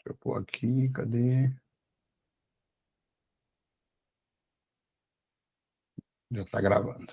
Deixa eu pôr aqui, cadê? Já está gravando.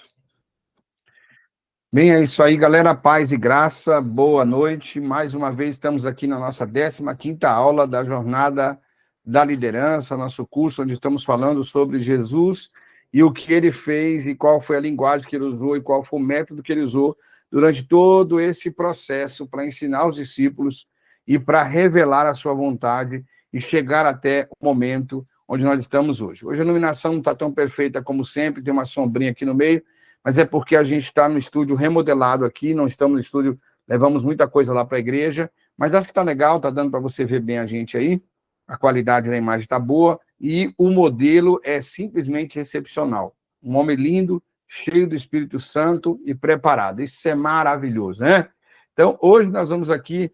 Bem, é isso aí, galera. Paz e graça, boa noite. Mais uma vez estamos aqui na nossa 15ª aula da Jornada da Liderança, nosso curso onde estamos falando sobre Jesus e o que ele fez e qual foi a linguagem que ele usou e qual foi o método que ele usou durante todo esse processo para ensinar os discípulos e para revelar a sua vontade e chegar até o momento onde nós estamos hoje. Hoje a iluminação não está tão perfeita como sempre, tem uma sombrinha aqui no meio, mas é porque a gente está no estúdio remodelado aqui, não estamos no estúdio, levamos muita coisa lá para a igreja, mas acho que está legal, está dando para você ver bem a gente aí, a qualidade da imagem está boa, e o modelo é simplesmente excepcional. Um homem lindo, cheio do Espírito Santo e preparado. Isso é maravilhoso, né? Então, hoje nós vamos aqui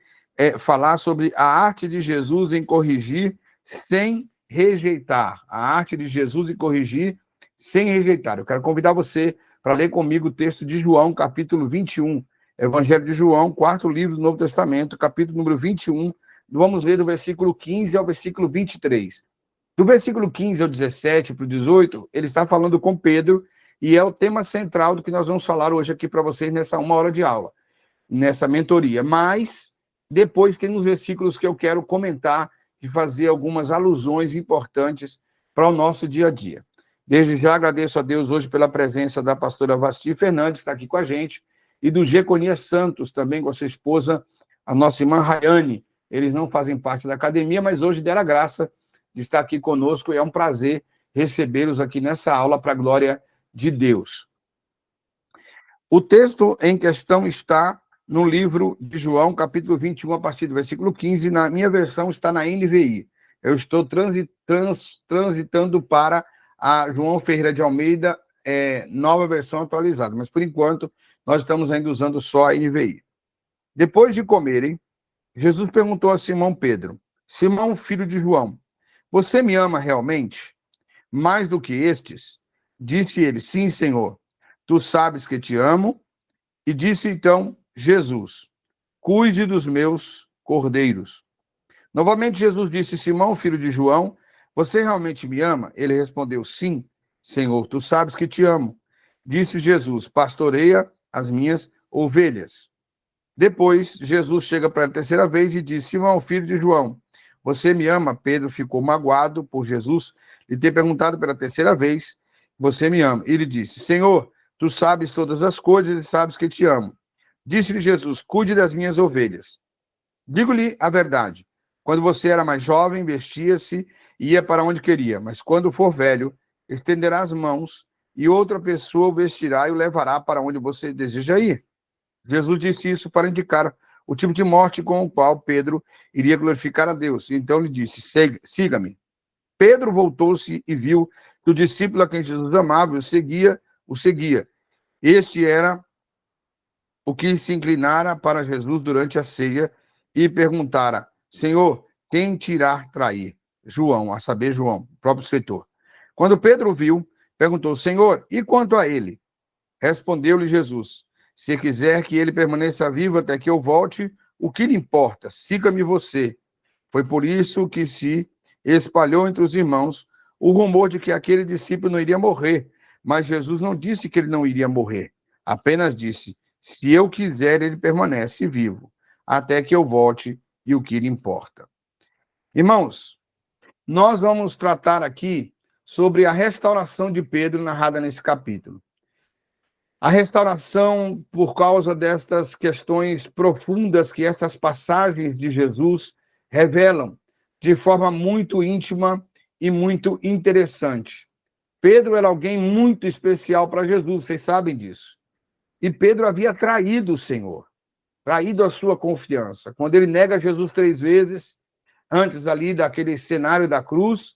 falar sobre a arte de Jesus em corrigir sem rejeitar. A arte de Jesus em corrigir sem rejeitar. Eu quero convidar você para ler comigo o texto de João, capítulo 21, Evangelho de João, 4º livro do Novo Testamento, capítulo número 21, vamos ler do versículo 15 ao versículo 23. Do versículo 15 ao 17 para o 18, ele está falando com Pedro, e é o tema central do que nós vamos falar hoje aqui para vocês nessa 1 hora de aula, nessa mentoria. Mas, depois tem uns versículos que eu quero comentar e fazer algumas alusões importantes para o nosso dia a dia. Desde já agradeço a Deus hoje pela presença da pastora Vasti Fernandes, que está aqui com a gente, e do Geconias Santos, também com a sua esposa, a nossa irmã Rayane. Eles não fazem parte da academia, mas hoje deram a graça de estar aqui conosco, e é um prazer recebê-los aqui nessa aula para a glória de Deus. O texto em questão está no livro de João, capítulo 21, a partir do versículo 15. Na minha versão está na NVI. Eu estou transitando para a João Ferreira de Almeida, nova versão atualizada, mas por enquanto nós estamos ainda usando só a NVI. Depois de comerem, Jesus perguntou a Simão Pedro: Simão, filho de João, você me ama realmente? Mais do que estes? Disse ele: sim, Senhor, tu sabes que te amo. E disse então Jesus: cuide dos meus cordeiros. Novamente Jesus disse: Simão, filho de João, você realmente me ama? Ele respondeu: sim, Senhor, tu sabes que te amo. Disse Jesus: pastoreia as minhas ovelhas. Depois, Jesus chega para a terceira vez e diz: Simão, filho de João, você me ama? Pedro ficou magoado por Jesus lhe ter perguntado pela terceira vez: você me ama? Ele disse: Senhor, tu sabes todas as coisas e sabes que te amo. Disse-lhe Jesus: cuide das minhas ovelhas. Digo-lhe a verdade. Quando você era mais jovem, vestia-se e ia para onde queria, mas quando for velho, estenderá as mãos e outra pessoa o vestirá e o levará para onde você deseja ir. Jesus disse isso para indicar o tipo de morte com o qual Pedro iria glorificar a Deus. Então lhe disse: siga-me. Pedro voltou-se e viu que o discípulo a quem Jesus amava o seguia. Este era o que se inclinara para Jesus durante a ceia e perguntara: Senhor, quem te irá trair? João, a saber, João, o próprio escritor. Quando Pedro viu, perguntou: Senhor, e quanto a ele? Respondeu-lhe Jesus: se quiser que ele permaneça vivo até que eu volte, o que lhe importa? Siga-me você. Foi por isso que se espalhou entre os irmãos o rumor de que aquele discípulo não iria morrer. Mas Jesus não disse que ele não iria morrer. Apenas disse: se eu quiser, ele permanece vivo, até que eu volte, e o que lhe importa. Irmãos, nós vamos tratar aqui sobre a restauração de Pedro narrada nesse capítulo. A restauração por causa destas questões profundas que estas passagens de Jesus revelam de forma muito íntima e muito interessante. Pedro era alguém muito especial para Jesus, vocês sabem disso. E Pedro havia traído o Senhor, traído a sua confiança. Quando ele nega Jesus 3 vezes, antes ali daquele cenário da cruz,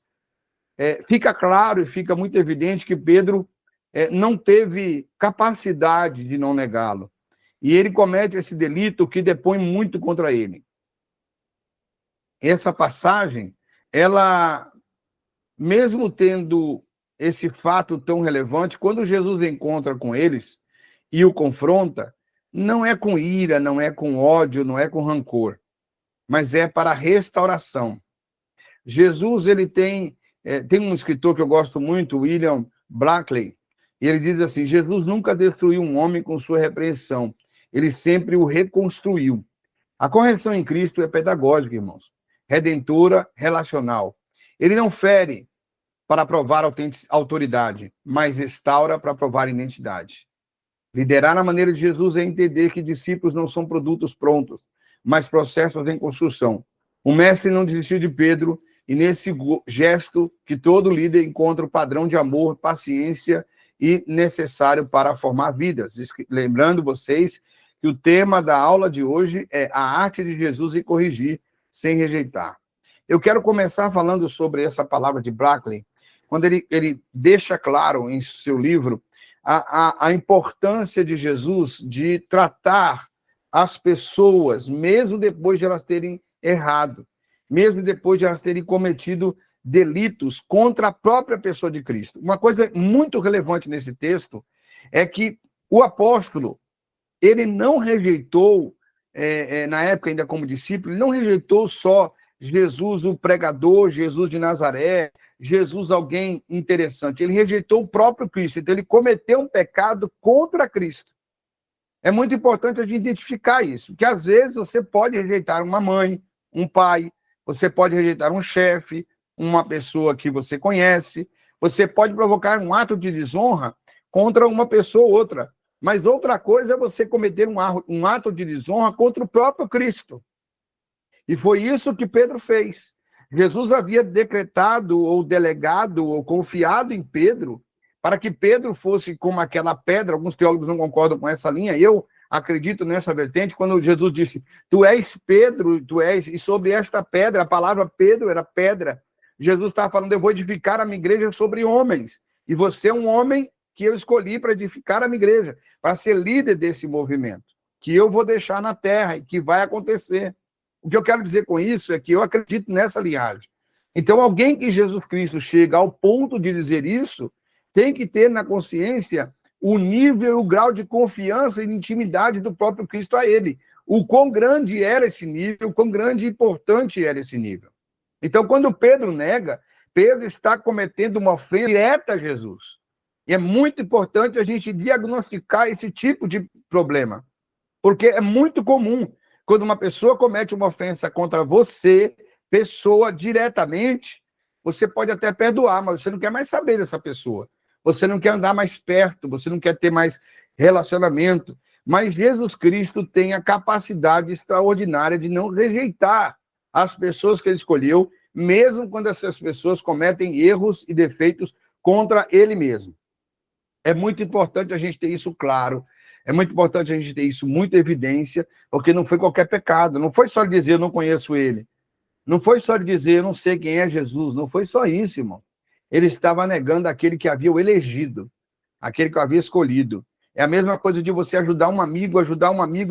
fica claro e fica muito evidente que Pedro não teve capacidade de não negá-lo. E ele comete esse delito que depõe muito contra ele. Essa passagem, ela, mesmo tendo esse fato tão relevante, quando Jesus encontra com eles e o confronta, não é com ira, não é com ódio, não é com rancor, mas é para restauração. Jesus, ele tem um escritor que eu gosto muito, William Blackley, e ele diz assim: Jesus nunca destruiu um homem com sua repreensão, ele sempre o reconstruiu. A correção em Cristo é pedagógica, irmãos, redentora, relacional. Ele não fere para provar autoridade, mas restaura para provar identidade. Liderar na maneira de Jesus é entender que discípulos não são produtos prontos, mas processos em construção. O mestre não desistiu de Pedro, e nesse gesto que todo líder encontra o padrão de amor, paciência e necessário para formar vidas. Lembrando vocês que o tema da aula de hoje é a arte de Jesus em corrigir sem rejeitar. Eu quero começar falando sobre essa palavra de Blackley, quando ele deixa claro em seu livro a importância de Jesus de tratar as pessoas, mesmo depois de elas terem errado, mesmo depois de elas terem cometido delitos contra a própria pessoa de Cristo. Uma coisa muito relevante nesse texto é que o apóstolo, ele não rejeitou, na época ainda como discípulo, ele não rejeitou só Jesus, o pregador, Jesus de Nazaré, Jesus, alguém interessante. Ele rejeitou o próprio Cristo. Então, ele cometeu um pecado contra Cristo. É muito importante a gente identificar isso, porque às vezes você pode rejeitar uma mãe, um pai, você pode rejeitar um chefe, uma pessoa que você conhece, você pode provocar um ato de desonra contra uma pessoa ou outra. Mas outra coisa é você cometer um ato de desonra contra o próprio Cristo. E foi isso que Pedro fez. Jesus havia decretado, ou delegado, ou confiado em Pedro, para que Pedro fosse como aquela pedra. Alguns teólogos não concordam com essa linha, eu acredito nessa vertente, quando Jesus disse: tu és Pedro, e sobre esta pedra, a palavra Pedro era pedra. Jesus estava falando: eu vou edificar a minha igreja sobre homens, e você é um homem que eu escolhi para edificar a minha igreja, para ser líder desse movimento, que eu vou deixar na terra e que vai acontecer. O que eu quero dizer com isso é que eu acredito nessa linhagem. Então, alguém que Jesus Cristo chega ao ponto de dizer isso, tem que ter na consciência o nível, o grau de confiança e de intimidade do próprio Cristo a ele. O quão grande era esse nível, o quão grande e importante era esse nível. Então, quando Pedro nega, Pedro está cometendo uma ofensa direta a Jesus. E é muito importante a gente diagnosticar esse tipo de problema, porque é muito comum quando uma pessoa comete uma ofensa contra você, pessoa, diretamente, você pode até perdoar, mas você não quer mais saber dessa pessoa. Você não quer andar mais perto, você não quer ter mais relacionamento. Mas Jesus Cristo tem a capacidade extraordinária de não rejeitar as pessoas que ele escolheu, mesmo quando essas pessoas cometem erros e defeitos contra ele mesmo. É muito importante a gente ter isso claro. É muito importante a gente ter isso, muita evidência, porque não foi qualquer pecado. Não foi só dizer: eu não conheço ele. Não foi só dizer: eu não sei quem é Jesus. Não foi só isso, irmão. Ele estava negando aquele que havia o elegido, aquele que o havia escolhido. É a mesma coisa de você ajudar um amigo,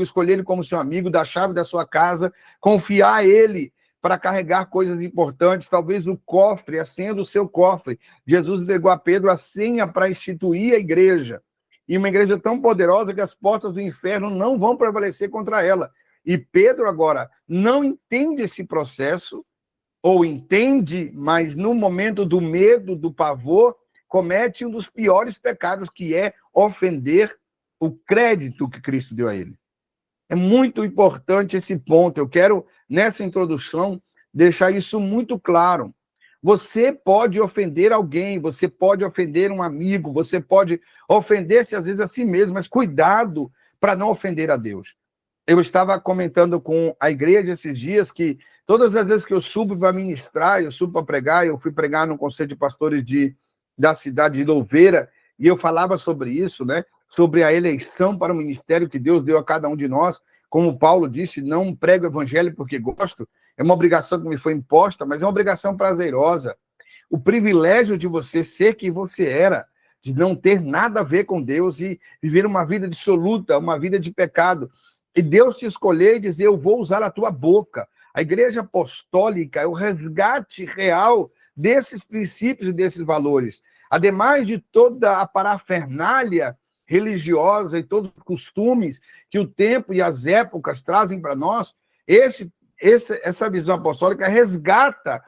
escolher ele como seu amigo, dar a chave da sua casa, confiar a ele para carregar coisas importantes, talvez o cofre, a senha do seu cofre. Jesus entregou a Pedro a senha para instituir a igreja. E uma igreja tão poderosa que as portas do inferno não vão prevalecer contra ela. E Pedro agora não entende esse processo, ou entende, mas no momento do medo, do pavor, comete um dos piores pecados, que é ofender o crédito que Cristo deu a ele. É muito importante esse ponto. Eu quero, nessa introdução, deixar isso muito claro. Você pode ofender alguém, você pode ofender um amigo, você pode ofender-se às vezes a si mesmo, mas cuidado para não ofender a Deus. Eu estava comentando com a igreja esses dias que todas as vezes que eu subo para ministrar, eu subo para pregar, eu fui pregar no Conselho de Pastores da cidade de Louveira, e eu falava sobre isso, né? Sobre a eleição para o ministério que Deus deu a cada um de nós. Como Paulo disse: não prego o evangelho porque gosto, é uma obrigação que me foi imposta, mas é uma obrigação prazerosa. O privilégio de você ser quem você era, de não ter nada a ver com Deus e viver uma vida dissoluta, uma vida de pecado. E Deus te escolher e dizer: eu vou usar a tua boca. A igreja apostólica é o resgate real desses princípios e desses valores. Ademais de toda a parafernália religiosa e todos os costumes que o tempo e as épocas trazem para nós, essa visão apostólica resgata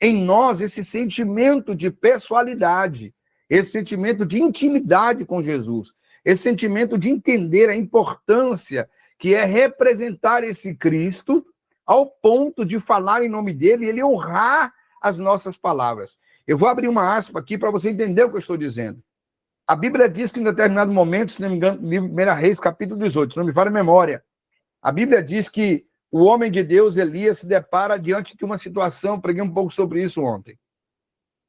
em nós esse sentimento de pessoalidade, esse sentimento de intimidade com Jesus, esse sentimento de entender a importância que é representar esse Cristo ao ponto de falar em nome dele e ele honrar as nossas palavras. Eu vou abrir uma aspa aqui para você entender o que eu estou dizendo. A Bíblia diz que em determinado momento, se não me engano, livro 1 Reis, capítulo 18, se não me falha a memória, a Bíblia diz que o homem de Deus, Elias, se depara diante de uma situação, preguei um pouco sobre isso ontem.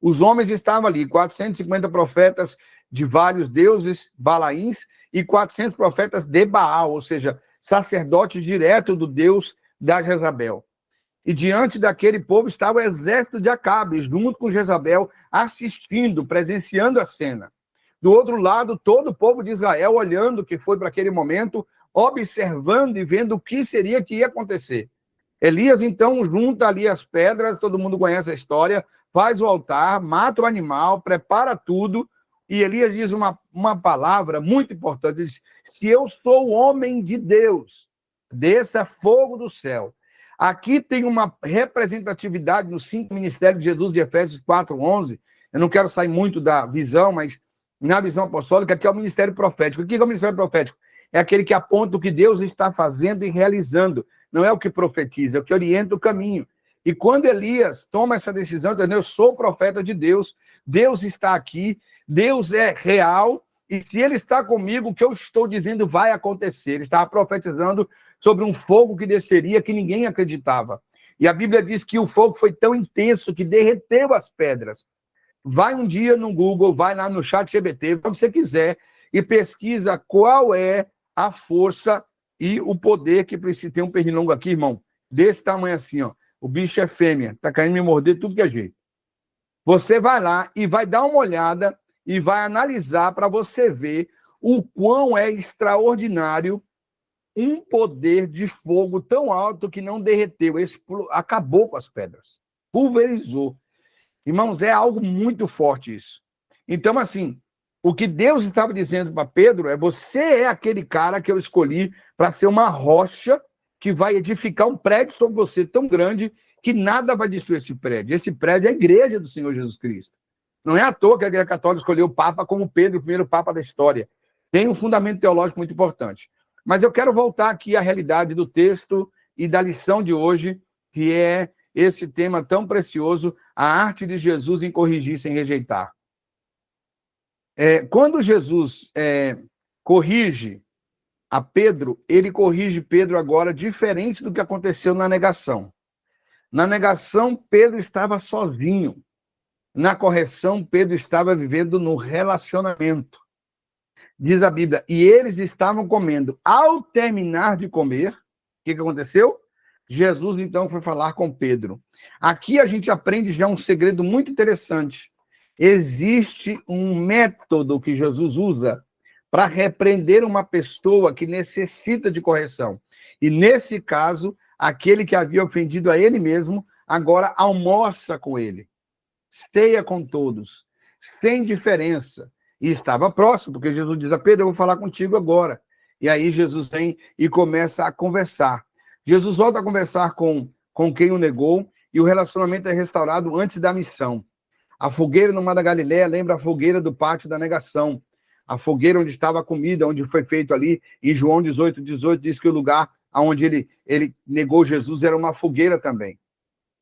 Os homens estavam ali, 450 profetas de vários deuses, Balaíns, e 400 profetas de Baal, ou seja, sacerdotes direto do Deus da Jezabel. E diante daquele povo estava o exército de Acabe, junto com Jezabel, assistindo, presenciando a cena. Do outro lado, todo o povo de Israel olhando o que foi para aquele momento, observando e vendo o que seria que ia acontecer. Elias, então, junta ali as pedras, todo mundo conhece a história, faz o altar, mata o animal, prepara tudo, e Elias diz uma palavra muito importante, diz, se eu sou homem de Deus, desça fogo do céu. Aqui tem uma representatividade nos 5 ministérios de Jesus de Efésios 4:11, eu não quero sair muito da visão, mas na visão apostólica, que é o ministério profético. O que é o ministério profético? É aquele que aponta o que Deus está fazendo e realizando, não é o que profetiza, é o que orienta o caminho. E quando Elias toma essa decisão, eu sou profeta de Deus, Deus está aqui, Deus é real, e se ele está comigo, o que eu estou dizendo vai acontecer. Ele estava profetizando sobre um fogo que desceria que ninguém acreditava. E a Bíblia diz que o fogo foi tão intenso que derreteu as pedras. Vai um dia no Google, vai lá no ChatGPT, onde você quiser, e pesquisa qual é a força e o poder que precisa. Tem um pernilongo aqui, irmão, desse tamanho assim, ó. O bicho é fêmea, tá querendo me morder tudo que é jeito. Você vai lá e vai dar uma olhada e vai analisar para você ver o quão é extraordinário um poder de fogo tão alto que não derreteu, acabou com as pedras, pulverizou. Irmãos, é algo muito forte isso. Então, assim, o que Deus estava dizendo para Pedro é: você é aquele cara que eu escolhi para ser uma rocha que vai edificar um prédio sobre você tão grande que nada vai destruir esse prédio. Esse prédio é a igreja do Senhor Jesus Cristo. Não é à toa que a Igreja Católica escolheu o Papa como Pedro, o primeiro Papa da história. Tem um fundamento teológico muito importante. Mas eu quero voltar aqui à realidade do texto e da lição de hoje, que é esse tema tão precioso, a arte de Jesus em corrigir sem rejeitar. Quando Jesus corrige a Pedro, ele corrige Pedro agora diferente do que aconteceu na negação. Na negação, Pedro estava sozinho. Na correção, Pedro estava vivendo no relacionamento. Diz a Bíblia, e eles estavam comendo. Ao terminar de comer, o que aconteceu? Jesus, então, foi falar com Pedro. Aqui a gente aprende já um segredo muito interessante. Existe um método que Jesus usa para repreender uma pessoa que necessita de correção. E, nesse caso, aquele que havia ofendido a ele mesmo, agora almoça com ele. Ceia com todos, sem diferença. E estava próximo, porque Jesus diz a Pedro, eu vou falar contigo agora. E aí Jesus vem e começa a conversar. Jesus volta a conversar com quem o negou, e o relacionamento é restaurado antes da missão. A fogueira no Mar da Galileia lembra a fogueira do pátio da negação. A fogueira onde estava a comida, onde foi feito ali, em João 18:18, diz que o lugar onde ele negou Jesus era uma fogueira também.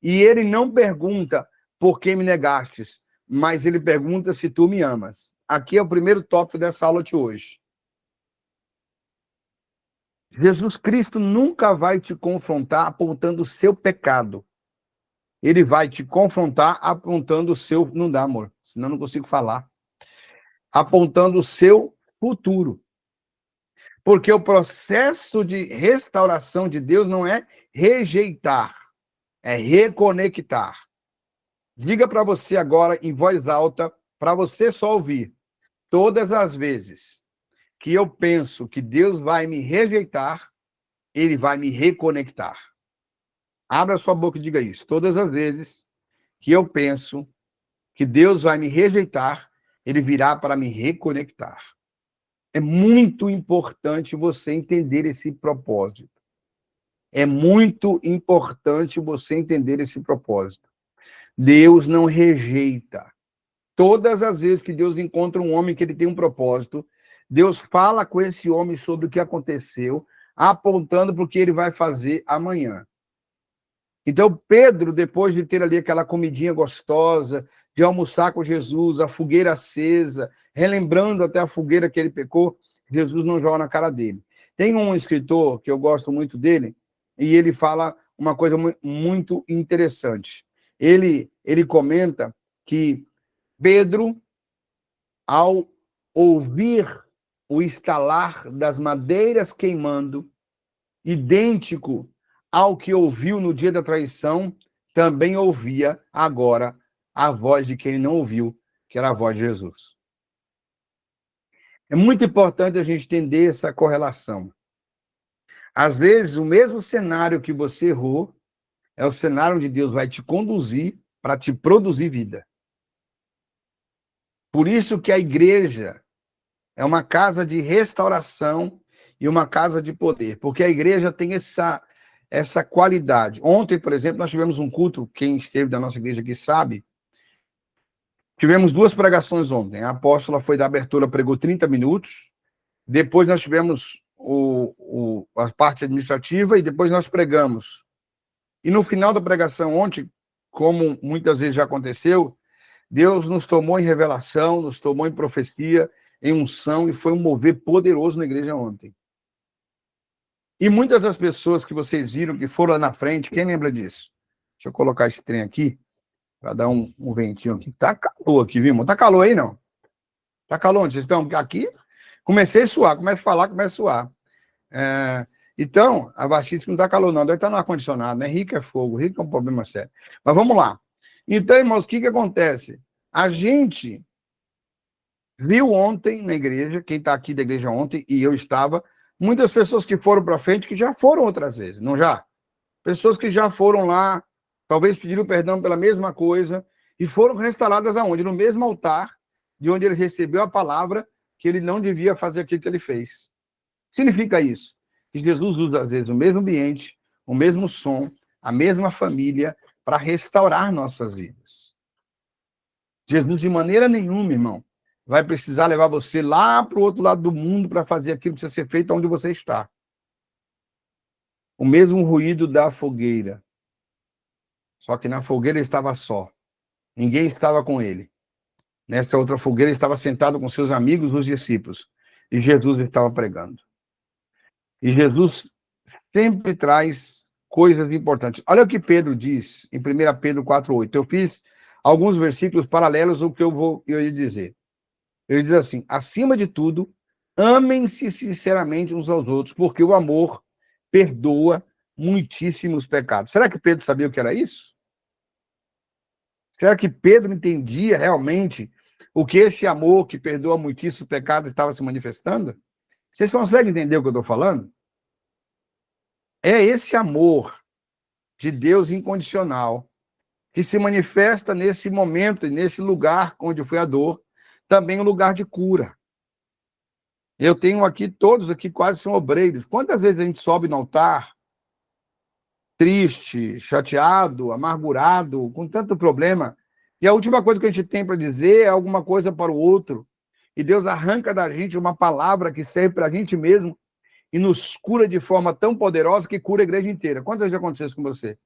E ele não pergunta por que me negastes, mas ele pergunta se tu me amas. Aqui é o primeiro tópico dessa aula de hoje. Jesus Cristo nunca vai te confrontar apontando o seu pecado. Ele vai te confrontar apontando o seu... Não dá, amor, senão eu não consigo falar. Apontando o seu futuro. Porque o processo de restauração de Deus não é rejeitar, é reconectar. Diga para você agora, em voz alta, para você só ouvir. Todas as vezes que eu penso que Deus vai me rejeitar, ele vai me reconectar. Abra sua boca e diga isso. Todas as vezes que eu penso que Deus vai me rejeitar, ele virá para me reconectar. É muito importante você entender esse propósito. É muito importante você entender esse propósito. Deus não rejeita. Todas as vezes que Deus encontra um homem que ele tem um propósito, Deus fala com esse homem sobre o que aconteceu, apontando para o que ele vai fazer amanhã. Então, Pedro, depois de ter ali aquela comidinha gostosa, de almoçar com Jesus, a fogueira acesa, relembrando até a fogueira que ele pecou, Jesus não joga na cara dele. Tem um escritor que eu gosto muito dele, e ele fala uma coisa muito interessante. Ele comenta que Pedro, ao ouvir o estalar das madeiras queimando, idêntico ao que ouviu no dia da traição, também ouvia agora a voz de quem não ouviu, que era a voz de Jesus. É muito importante a gente entender essa correlação. Às vezes, o mesmo cenário que você errou é o cenário onde Deus vai te conduzir para te produzir vida. Por isso que a igreja é uma casa de restauração e uma casa de poder, porque a igreja tem essa qualidade. Ontem, por exemplo, nós tivemos um culto, quem esteve da nossa igreja aqui sabe, tivemos 2 pregações ontem. A apóstola foi da abertura, pregou 30 minutos, depois nós tivemos a parte administrativa e depois nós pregamos. E no final da pregação ontem, como muitas vezes já aconteceu, Deus nos tomou em revelação, nos tomou em profecia, em unção, e foi um mover poderoso na igreja ontem. E muitas das pessoas que vocês viram que foram lá na frente, quem lembra disso? Deixa eu colocar esse trem aqui, para dar um ventinho aqui. Tá calor aqui, viu? Tá calor aí, não? Tá calor onde vocês estão? Aqui, comecei a suar, começa a falar, começa a suar. Então, a Baixista não tá calor, não. Deve estar no ar-condicionado, né? Rico é fogo, rico é um problema sério. Mas vamos lá. Então, irmãos, o que acontece? A gente viu ontem na igreja, quem está aqui da igreja ontem, e eu estava, muitas pessoas que foram para frente, que já foram outras vezes, não já? Pessoas que já foram lá, talvez pediram perdão pela mesma coisa, e foram restauradas aonde? No mesmo altar, de onde ele recebeu a palavra, que ele não devia fazer aquilo que ele fez. Significa isso, que Jesus usa, às vezes, o mesmo ambiente, o mesmo som, a mesma família, para restaurar nossas vidas. Jesus, de maneira nenhuma, irmão, vai precisar levar você lá para o outro lado do mundo para fazer aquilo que precisa ser feito onde você está. O mesmo ruído da fogueira. Só que na fogueira ele estava só. Ninguém estava com ele. Nessa outra fogueira ele estava sentado com seus amigos, os discípulos. E Jesus estava pregando. E Jesus sempre traz coisas importantes. Olha o que Pedro diz em 1 Pedro 4,8. Eu fiz alguns versículos paralelos ao que eu ia dizer. Ele diz assim: acima de tudo, amem-se sinceramente uns aos outros, porque o amor perdoa muitíssimos pecados. Será que Pedro sabia o que era isso? Será que Pedro entendia realmente o que esse amor que perdoa muitíssimos pecados estava se manifestando? Vocês conseguem entender o que eu estou falando? É esse amor de Deus incondicional que se manifesta nesse momento, nesse lugar onde foi a dor, também um lugar de cura. Eu tenho aqui, todos aqui quase são obreiros. Quantas vezes a gente sobe no altar, triste, chateado, amargurado, com tanto problema, e a última coisa que a gente tem para dizer é alguma coisa para o outro, e Deus arranca da gente uma palavra que serve para a gente mesmo e nos cura de forma tão poderosa que cura a igreja inteira. Quantas vezes já aconteceu isso com você?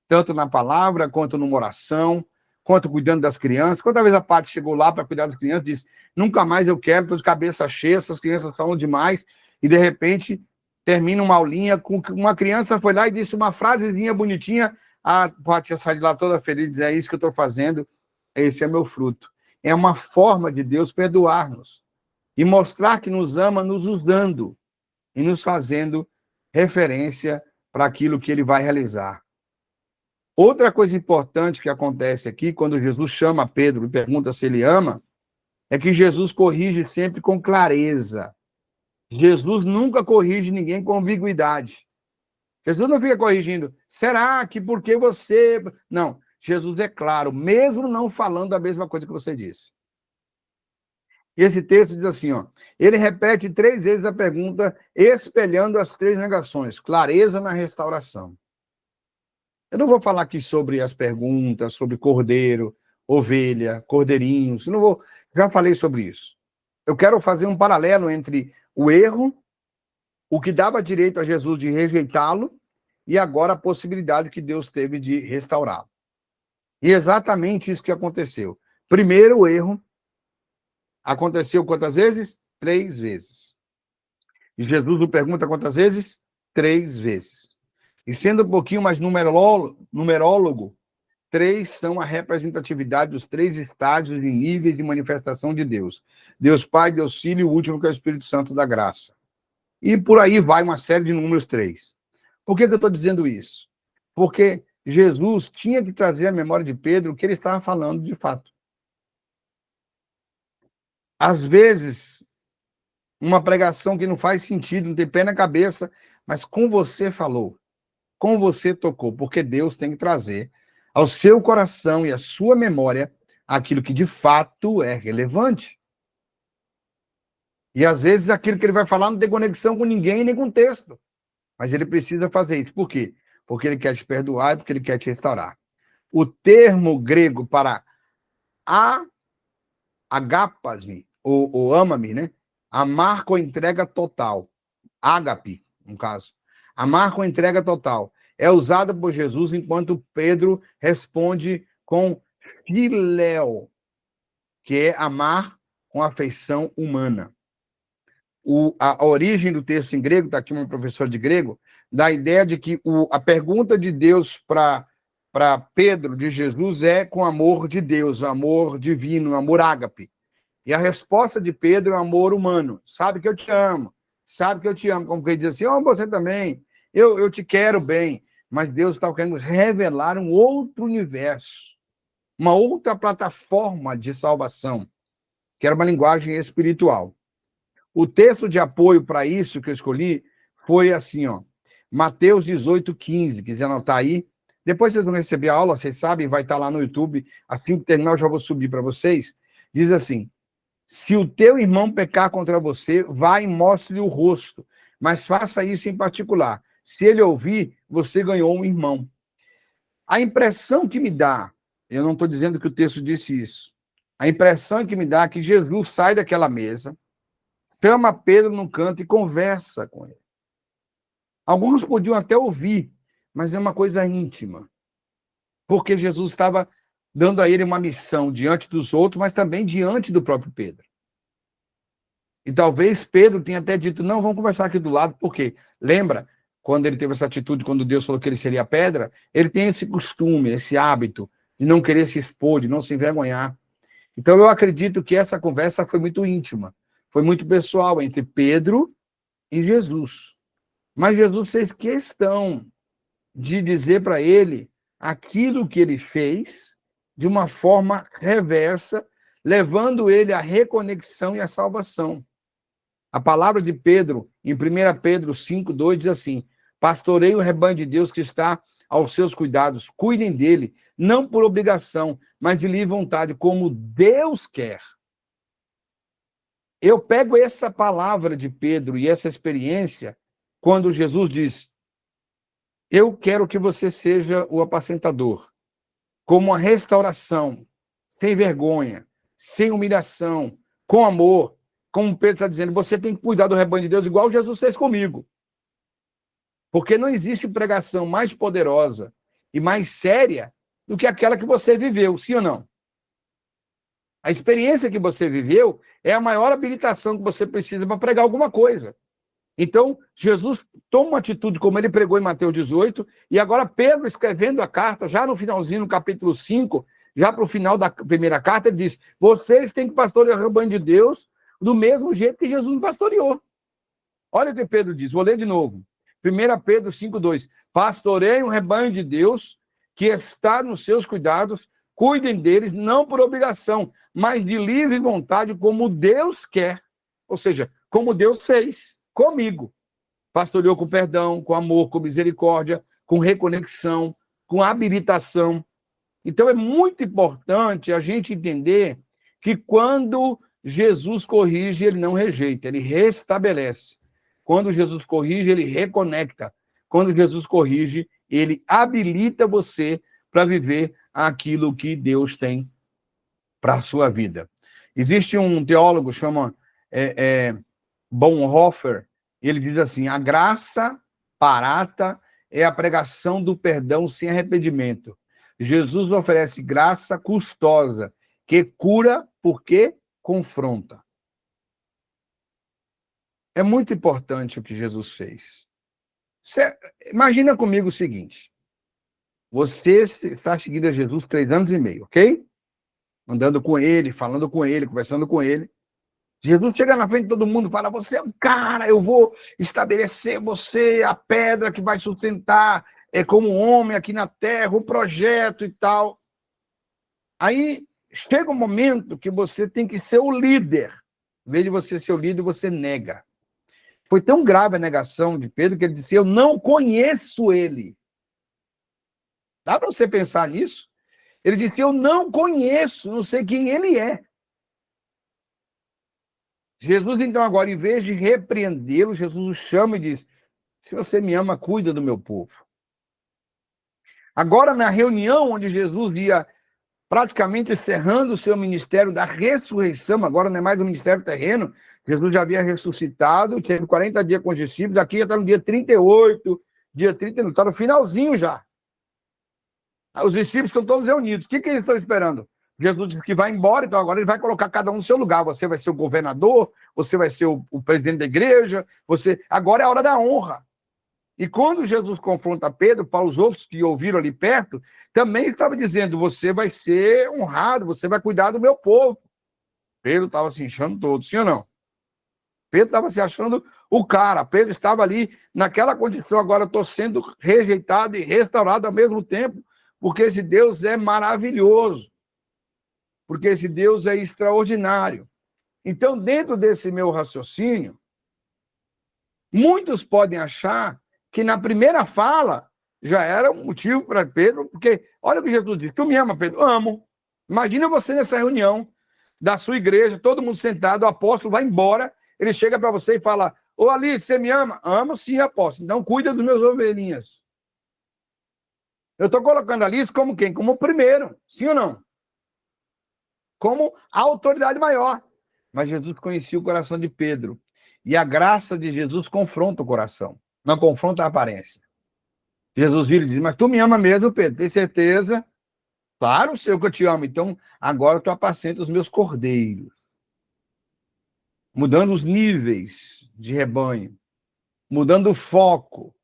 Tanto na palavra, quanto numa oração, quanto cuidando das crianças. Quantas vezes a Paty chegou lá para cuidar das crianças e disse: nunca mais eu quero, estou de cabeça cheia, essas crianças falam demais, e de repente termina uma aulinha com uma criança foi lá e disse uma frasezinha bonitinha, a Paty sai de lá toda feliz, diz: é isso que eu estou fazendo, esse é meu fruto. É uma forma de Deus perdoar-nos e mostrar que nos ama, nos usando e nos fazendo referência para aquilo que ele vai realizar. Outra coisa importante que acontece aqui, quando Jesus chama Pedro e pergunta se ele ama, é que Jesus corrige sempre com clareza. Jesus nunca corrige ninguém com ambiguidade. Jesus não fica corrigindo. Será que porque você... Não, Jesus é claro, mesmo não falando a mesma coisa que você disse. Esse texto diz assim, ó, ele repete 3 vezes a pergunta, espelhando as 3 negações. Clareza na restauração. Eu não vou falar aqui sobre as perguntas, sobre cordeiro, ovelha, cordeirinhos, não vou, já falei sobre isso. Eu quero fazer um paralelo entre o erro, o que dava direito a Jesus de rejeitá-lo, e agora a possibilidade que Deus teve de restaurá-lo. E exatamente isso que aconteceu. Primeiro, o erro aconteceu quantas vezes? 3 vezes. E Jesus o pergunta quantas vezes? 3 vezes. E sendo um pouquinho mais numerólogo, 3 são a representatividade dos 3 estágios e níveis de manifestação de Deus. Deus Pai, Deus Filho e o último que é o Espírito Santo da graça. E por aí vai uma série de números 3. Por que eu estou dizendo isso? Porque Jesus tinha que trazer à memória de Pedro o que ele estava falando de fato. Às vezes, uma pregação que não faz sentido, não tem pé na cabeça, mas com você falou, com você tocou, porque Deus tem que trazer ao seu coração e à sua memória aquilo que de fato é relevante. E às vezes aquilo que ele vai falar não tem conexão com ninguém nem com o texto. Mas ele precisa fazer isso. Por quê? Porque ele quer te perdoar e porque ele quer te restaurar. O termo grego para agapasme, ou ama-me, né? Amar com entrega total. Ágape, no caso. Amar com entrega total. É usada por Jesus enquanto Pedro responde com filéu, que é amar com afeição humana. A origem do texto em grego, está aqui uma professora de grego, dá a ideia de que a pergunta de Deus para Pedro, de Jesus, é com amor de Deus, amor divino, amor ágape. E a resposta de Pedro é amor humano. Sabe que eu te amo. Sabe que eu te amo. Como que ele diz assim, você também. Eu te quero bem. Mas Deus está querendo revelar um outro universo, uma outra plataforma de salvação, que era uma linguagem espiritual. O texto de apoio para isso que eu escolhi foi assim, Mateus 18:15, quiser anotar aí. Depois vocês vão receber a aula, vocês sabem, vai estar lá no YouTube. Assim que terminar, eu já vou subir para vocês. Diz assim, se o teu irmão pecar contra você, vai e mostre-lhe o rosto, mas faça isso em particular. Se ele ouvir, você ganhou um irmão. A impressão que me dá, eu não estou dizendo que o texto disse isso, a impressão que me dá é que Jesus sai daquela mesa, chama Pedro no canto e conversa com ele. Alguns podiam até ouvir, mas é uma coisa íntima. Porque Jesus estava dando a ele uma missão diante dos outros, mas também diante do próprio Pedro. E talvez Pedro tenha até dito, não, vamos conversar aqui do lado, porque lembra, quando ele teve essa atitude, quando Deus falou que ele seria pedra, ele tem esse costume, esse hábito de não querer se expor, de não se envergonhar. Então eu acredito que essa conversa foi muito íntima, foi muito pessoal entre Pedro e Jesus. Mas Jesus fez questão de dizer para ele aquilo que ele fez de uma forma reversa, levando ele à reconexão e à salvação. A palavra de Pedro, em 1 Pedro 5:2, diz assim, pastorei o rebanho de Deus que está aos seus cuidados, cuidem dele, não por obrigação, mas de livre vontade, como Deus quer. Eu pego essa palavra de Pedro e essa experiência quando Jesus diz, eu quero que você seja o apacentador, como uma restauração, sem vergonha, sem humilhação, com amor, como Pedro está dizendo, você tem que cuidar do rebanho de Deus igual Jesus fez comigo. Porque não existe pregação mais poderosa e mais séria do que aquela que você viveu, sim ou não? A experiência que você viveu é a maior habilitação que você precisa para pregar alguma coisa. Então, Jesus toma uma atitude como ele pregou em Mateus 18, e agora Pedro, escrevendo a carta, já no finalzinho, no capítulo 5, já para o final da primeira carta, ele diz, vocês têm que pastorear o rebanho de Deus do mesmo jeito que Jesus pastoreou. Olha o que Pedro diz, vou ler de novo. 1 Pedro 5:2, pastoreiem o rebanho de Deus que está nos seus cuidados, cuidem deles, não por obrigação, mas de livre vontade, como Deus quer. Ou seja, como Deus fez comigo. Pastoreou com perdão, com amor, com misericórdia, com reconexão, com habilitação. Então é muito importante a gente entender que quando Jesus corrige, ele não rejeita, ele restabelece. Quando Jesus corrige, ele reconecta. quando Jesus corrige, ele habilita você para viver aquilo que Deus tem para a sua vida. Existe um teólogo, chama Bonhoeffer, ele diz assim: a graça barata é a pregação do perdão sem arrependimento. Jesus oferece graça custosa, que cura porque confronta. É muito importante o que Jesus fez. Imagina comigo o seguinte: você está seguindo a Jesus 3 anos e meio, ok? Andando com ele, falando com ele, conversando com ele. Jesus chega na frente de todo mundo e fala: você é um cara, eu vou estabelecer você, a pedra que vai sustentar como homem aqui na terra, o projeto e tal. Aí chega um momento que você tem que ser o líder. Em vez de você ser o líder, você nega. Foi tão grave a negação de Pedro que ele disse: eu não conheço ele. Dá para você pensar nisso? Ele disse: eu não conheço, não sei quem ele é. Jesus, então, agora, em vez de repreendê-lo, Jesus o chama e diz: se você me ama, cuida do meu povo. Agora, na reunião onde Jesus ia praticamente encerrando o seu ministério da ressurreição, agora não é mais um ministério terreno, Jesus já havia ressuscitado, teve 40 dias com os discípulos, aqui já está no dia 38, dia 30, está no finalzinho já. Os discípulos estão todos reunidos. O que eles estão esperando? Jesus disse que vai embora, então agora ele vai colocar cada um no seu lugar. Você vai ser o governador, você vai ser o presidente da igreja, agora é a hora da honra. E quando Jesus confronta Pedro, para os outros que ouviram ali perto, também estava dizendo: você vai ser honrado, você vai cuidar do meu povo. Pedro estava se achando todo, sim ou não? Pedro estava se achando o cara. Pedro estava ali naquela condição: agora estou sendo rejeitado e restaurado ao mesmo tempo, porque esse Deus é maravilhoso, porque esse Deus é extraordinário. Então, dentro desse meu raciocínio, muitos podem achar que na primeira fala já era um motivo para Pedro, porque olha o que Jesus disse: tu me ama, Pedro? Amo. Imagina você nessa reunião da sua igreja, todo mundo sentado, o apóstolo vai embora, ele chega para você e fala: ô Alice, você me ama? Amo sim, apóstolo. Então cuida dos meus ovelhinhas. Eu estou colocando a Alice como quem? Como o primeiro, sim ou não? Como a autoridade maior. Mas Jesus conhecia o coração de Pedro. E a graça de Jesus confronta o coração, não confronta a aparência. Jesus vira e diz: mas tu me ama mesmo, Pedro? Tem certeza? Claro, Senhor, que eu te amo. Então, agora tu apacenta os meus cordeiros. Mudando os níveis de rebanho. Mudando o foco.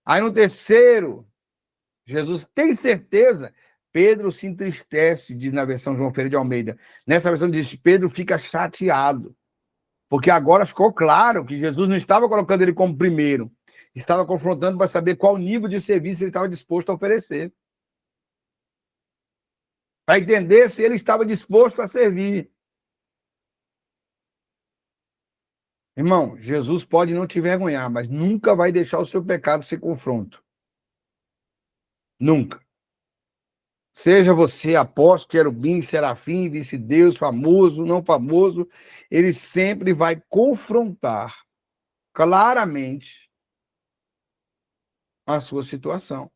Aí no terceiro, Jesus tem certeza. Pedro se entristece, diz na versão João Ferreira de Almeida. Nessa versão diz: Pedro fica chateado. Porque agora ficou claro que Jesus não estava colocando ele como primeiro. Estava confrontando para saber qual nível de serviço ele estava disposto a oferecer. Para entender se ele estava disposto a servir. Irmão, Jesus pode não te envergonhar, mas nunca vai deixar o seu pecado ser confronto. Nunca. Seja você apóstolo, querubim, serafim, vice-deus, famoso, não famoso, ele sempre vai confrontar claramente a sua situação.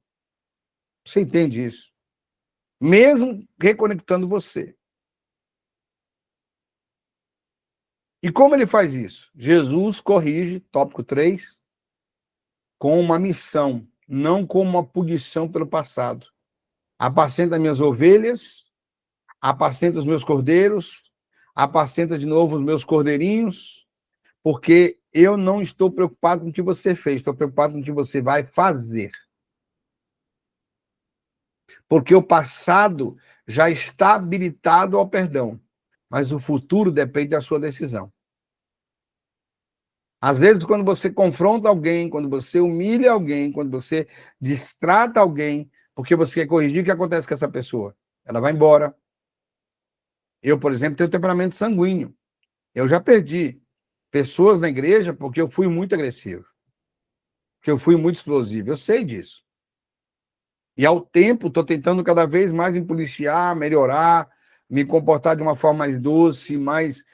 Você entende isso? Mesmo reconectando você. E como ele faz isso? Jesus corrige, tópico 3, com uma missão, não com uma punição pelo passado. Apacenta minhas ovelhas, apacenta os meus cordeiros, apacenta de novo os meus cordeirinhos, porque eu não estou preocupado com o que você fez, estou preocupado com o que você vai fazer. Porque o passado já está habilitado ao perdão, mas o futuro depende da sua decisão. Às vezes, quando você confronta alguém, quando você humilha alguém, quando você distrata alguém, porque você quer corrigir, o que acontece com essa pessoa? Ela vai embora. Eu, por exemplo, tenho temperamento sanguíneo. Eu já perdi pessoas na igreja porque eu fui muito agressivo, porque eu fui muito explosivo. Eu sei disso. E ao tempo, estou tentando cada vez mais me policiar, melhorar, me comportar de uma forma mais doce, mais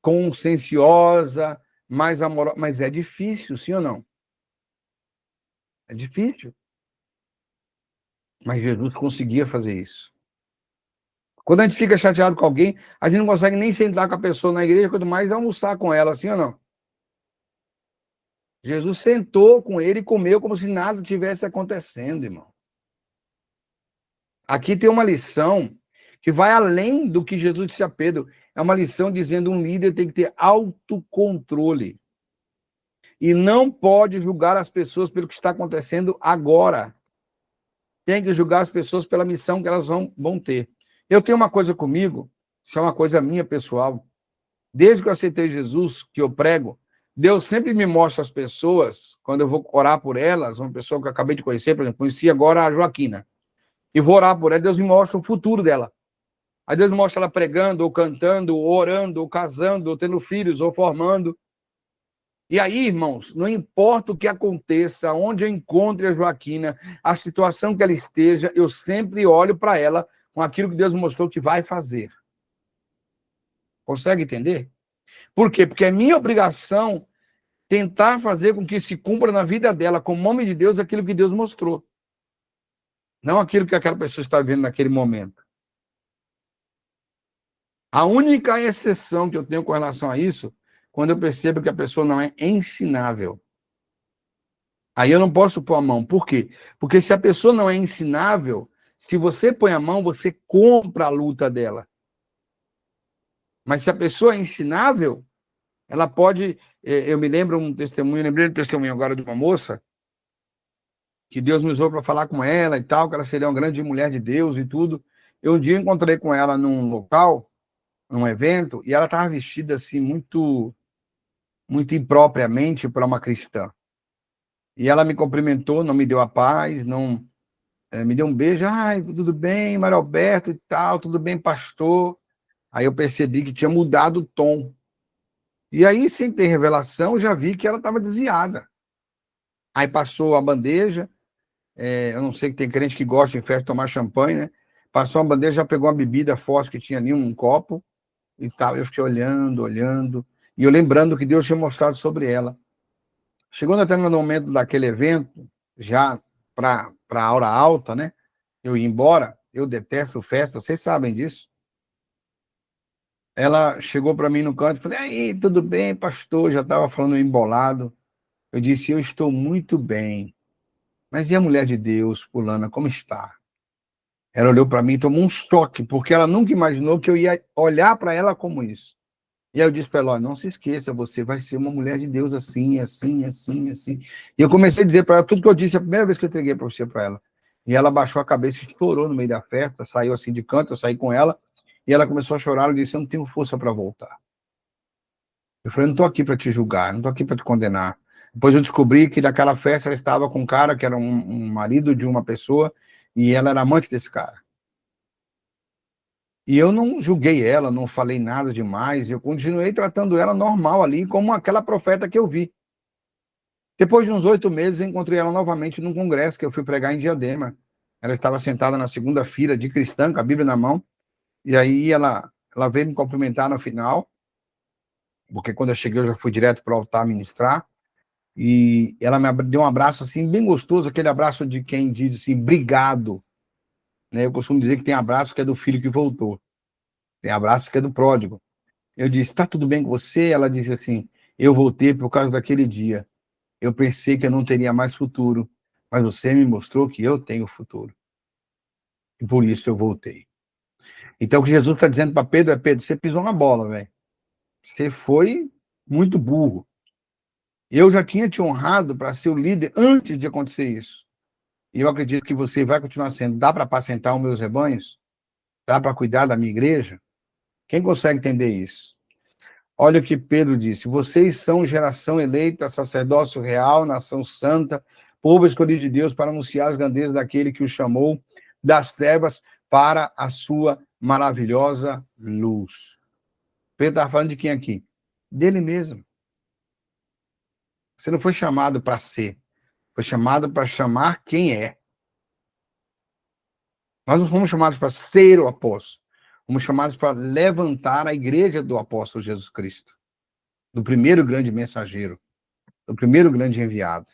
conscienciosa, mais amorosa. Mas é difícil, sim ou não? É difícil. Mas Jesus conseguia fazer isso. Quando a gente fica chateado com alguém, a gente não consegue nem sentar com a pessoa na igreja, quanto mais almoçar com ela, sim ou não? Jesus sentou com ele e comeu como se nada tivesse acontecendo, irmão. Aqui tem uma lição que vai além do que Jesus disse a Pedro. É uma lição dizendo que um líder tem que ter autocontrole. E não pode julgar as pessoas pelo que está acontecendo agora. Tem que julgar as pessoas pela missão que elas vão ter. Eu tenho uma coisa comigo, isso é uma coisa minha pessoal. Desde que eu aceitei Jesus, que eu prego, Deus sempre me mostra as pessoas, quando eu vou orar por elas, uma pessoa que eu acabei de conhecer, por exemplo, conheci agora a Joaquina, e vou orar por ela, Deus me mostra o futuro dela. Aí Deus me mostra ela pregando, ou cantando, ou orando, ou casando, ou tendo filhos, ou formando. E aí, irmãos, não importa o que aconteça, onde eu encontre a Joaquina, a situação que ela esteja, eu sempre olho para ela com aquilo que Deus mostrou que vai fazer. Consegue entender? Por quê? Porque é minha obrigação tentar fazer com que se cumpra na vida dela, como homem de Deus, aquilo que Deus mostrou. Não aquilo que aquela pessoa está vendo naquele momento. A única exceção que eu tenho com relação a isso, quando eu percebo que a pessoa não é ensinável. Aí eu não posso pôr a mão. Por quê? Porque se a pessoa não é ensinável, se você põe a mão, você compra a luta dela. Mas se a pessoa é ensinável, ela pode. Eu me lembro um testemunho, lembrei do testemunho agora de uma moça, que Deus me usou para falar com ela e tal, que ela seria uma grande mulher de Deus e tudo. Eu um dia encontrei com ela num local, num evento, e ela estava vestida assim, muito impropriamente para uma cristã. E ela me cumprimentou, não me deu a paz, não me deu um beijo, ai, tudo bem, Mário Alberto e tal, tudo bem, pastor. Aí eu percebi que tinha mudado o tom. E aí, sem ter revelação, já vi que ela estava desviada. Aí passou a bandeja, eu não sei que tem crente que gosta em festa de tomar champanhe, né? Passou a bandeja, já pegou uma bebida forte que tinha ali, um copo e tal. Eu fiquei olhando, olhando, e eu lembrando que Deus tinha mostrado sobre ela. Chegando até no momento daquele evento, já para a hora alta, né? Eu ia embora, eu detesto festa, vocês sabem disso. Ela chegou para mim no canto e falei, aí, tudo bem, pastor? Já estava falando embolado. Eu disse, eu estou muito bem. Mas e a mulher de Deus, fulana, como está? Ela olhou para mim e tomou um choque, porque ela nunca imaginou que eu ia olhar para ela como isso. E aí eu disse para ela, não se esqueça, você vai ser uma mulher de Deus assim, assim, assim, assim. E eu comecei a dizer para ela tudo que eu disse a primeira vez que eu entreguei para você para ela. E ela baixou a cabeça e chorou no meio da festa, saiu assim de canto, eu saí com ela, e ela começou a chorar, ela disse, eu não tenho força para voltar. Eu falei, não estou aqui para te julgar, não estou aqui para te condenar. Depois eu descobri que naquela festa ela estava com um cara que era um marido de uma pessoa, e ela era amante desse cara. E eu não julguei ela, não falei nada demais, eu continuei tratando ela normal ali, como aquela profeta que eu vi. Depois de uns 8 meses, eu encontrei ela novamente num congresso que eu fui pregar em Diadema. Ela estava sentada na segunda fila de cristã, com a Bíblia na mão, e aí ela veio me cumprimentar no final, porque quando eu cheguei eu já fui direto para o altar ministrar, e ela me deu um abraço assim, bem gostoso, aquele abraço de quem diz assim, obrigado. Né? Eu costumo dizer que tem abraço que é do filho que voltou, tem abraço que é do pródigo. Eu disse, está tudo bem com você? Ela disse assim, eu voltei por causa daquele dia. Eu pensei que eu não teria mais futuro, mas você me mostrou que eu tenho futuro. E por isso eu voltei. Então o que Jesus está dizendo para Pedro é, Pedro, você pisou na bola, velho. Você foi muito burro. Eu já tinha te honrado para ser o líder antes de acontecer isso. E eu acredito que você vai continuar sendo. Dá para apacentar os meus rebanhos? Dá para cuidar da minha igreja? Quem consegue entender isso? Olha o que Pedro disse, vocês são geração eleita, sacerdócio real, nação santa, povo escolhido de Deus para anunciar as grandezas daquele que o chamou das trevas para a sua maravilhosa luz. Pedro está falando de quem aqui? Dele mesmo. Você não foi chamado para ser, foi chamado para chamar quem é. Nós não fomos chamados para ser o apóstolo, fomos chamados para levantar a igreja do apóstolo Jesus Cristo. do primeiro grande mensageiro, do primeiro grande enviado.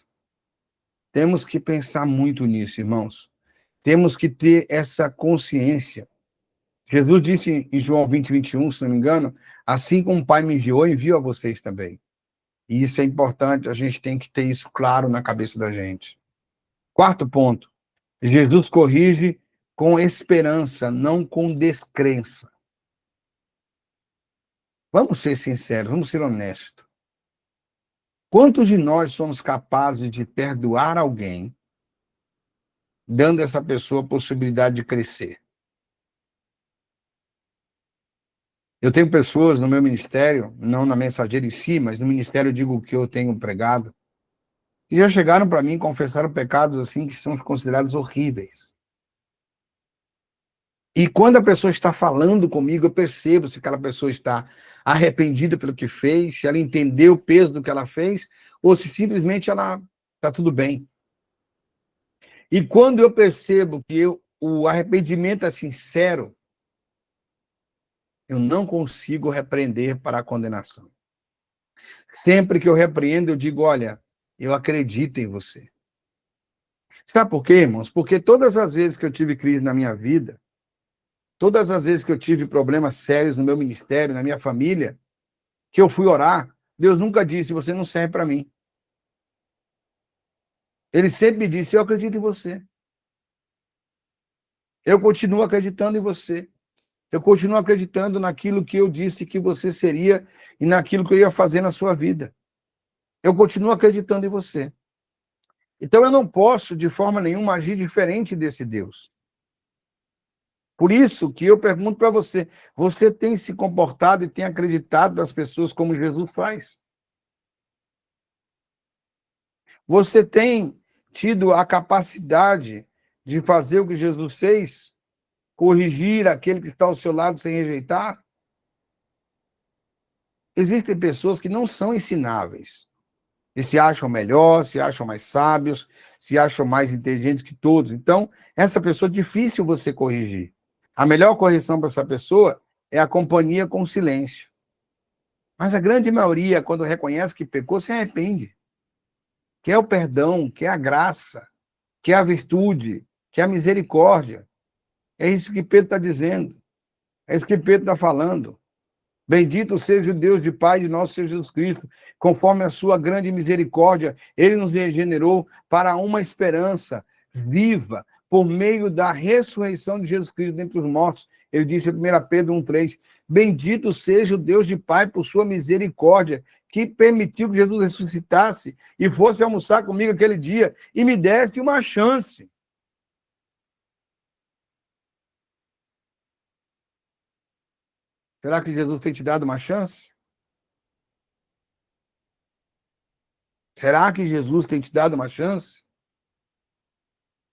Temos que pensar muito nisso, irmãos. Temos que ter essa consciência. Jesus disse em João 20, 21, se não me engano, assim como o Pai me enviou, envio a vocês também. E isso é importante, a gente tem que ter isso claro na cabeça da gente. Quarto ponto, Jesus corrige com esperança, não com descrença. Vamos ser sinceros, vamos ser honestos. Quantos de nós somos capazes de perdoar alguém, dando a essa pessoa a possibilidade de crescer? Eu tenho pessoas no meu ministério, não na mensageira em si, mas no ministério eu digo o que eu tenho pregado, que já chegaram para mim e confessaram pecados assim que são considerados horríveis. E quando a pessoa está falando comigo, eu percebo se aquela pessoa está arrependida pelo que fez, se ela entendeu o peso do que ela fez, ou se simplesmente ela está tudo bem. E quando eu percebo que o arrependimento é sincero, eu não consigo repreender para a condenação. Sempre que eu repreendo, eu digo, olha, eu acredito em você. Sabe por quê, irmãos? Porque todas as vezes que eu tive crise na minha vida, todas as vezes que eu tive problemas sérios no meu ministério, na minha família, que eu fui orar, Deus nunca disse, você não serve para mim. Ele sempre me disse, eu acredito em você. Eu continuo acreditando em você. Eu continuo acreditando naquilo que eu disse que você seria e naquilo que eu ia fazer na sua vida. Eu continuo acreditando em você. Então eu não posso, de forma nenhuma, agir diferente desse Deus. Por isso que eu pergunto para você, você tem se comportado e tem acreditado nas pessoas como Jesus faz? Você tem tido a capacidade de fazer o que Jesus fez? Corrigir aquele que está ao seu lado sem rejeitar? Existem pessoas que não são ensináveis. E se acham melhor, se acham mais sábios, se acham mais inteligentes que todos. Então, essa pessoa é difícil você corrigir. A melhor correção para essa pessoa é a companhia com silêncio. Mas a grande maioria, quando reconhece que pecou, se arrepende. Quer o perdão, quer a graça, quer a virtude, quer a misericórdia. É isso que Pedro está dizendo. É isso que Pedro está falando. Bendito seja o Deus de Pai de nosso Senhor Jesus Cristo, conforme a sua grande misericórdia, ele nos regenerou para uma esperança viva, por meio da ressurreição de Jesus Cristo dentre os mortos. Ele disse em 1 Pedro 1,3, bendito seja o Deus de Pai por sua misericórdia, que permitiu que Jesus ressuscitasse e fosse almoçar comigo aquele dia e me desse uma chance. Será que Jesus tem te dado uma chance? Será que Jesus tem te dado uma chance?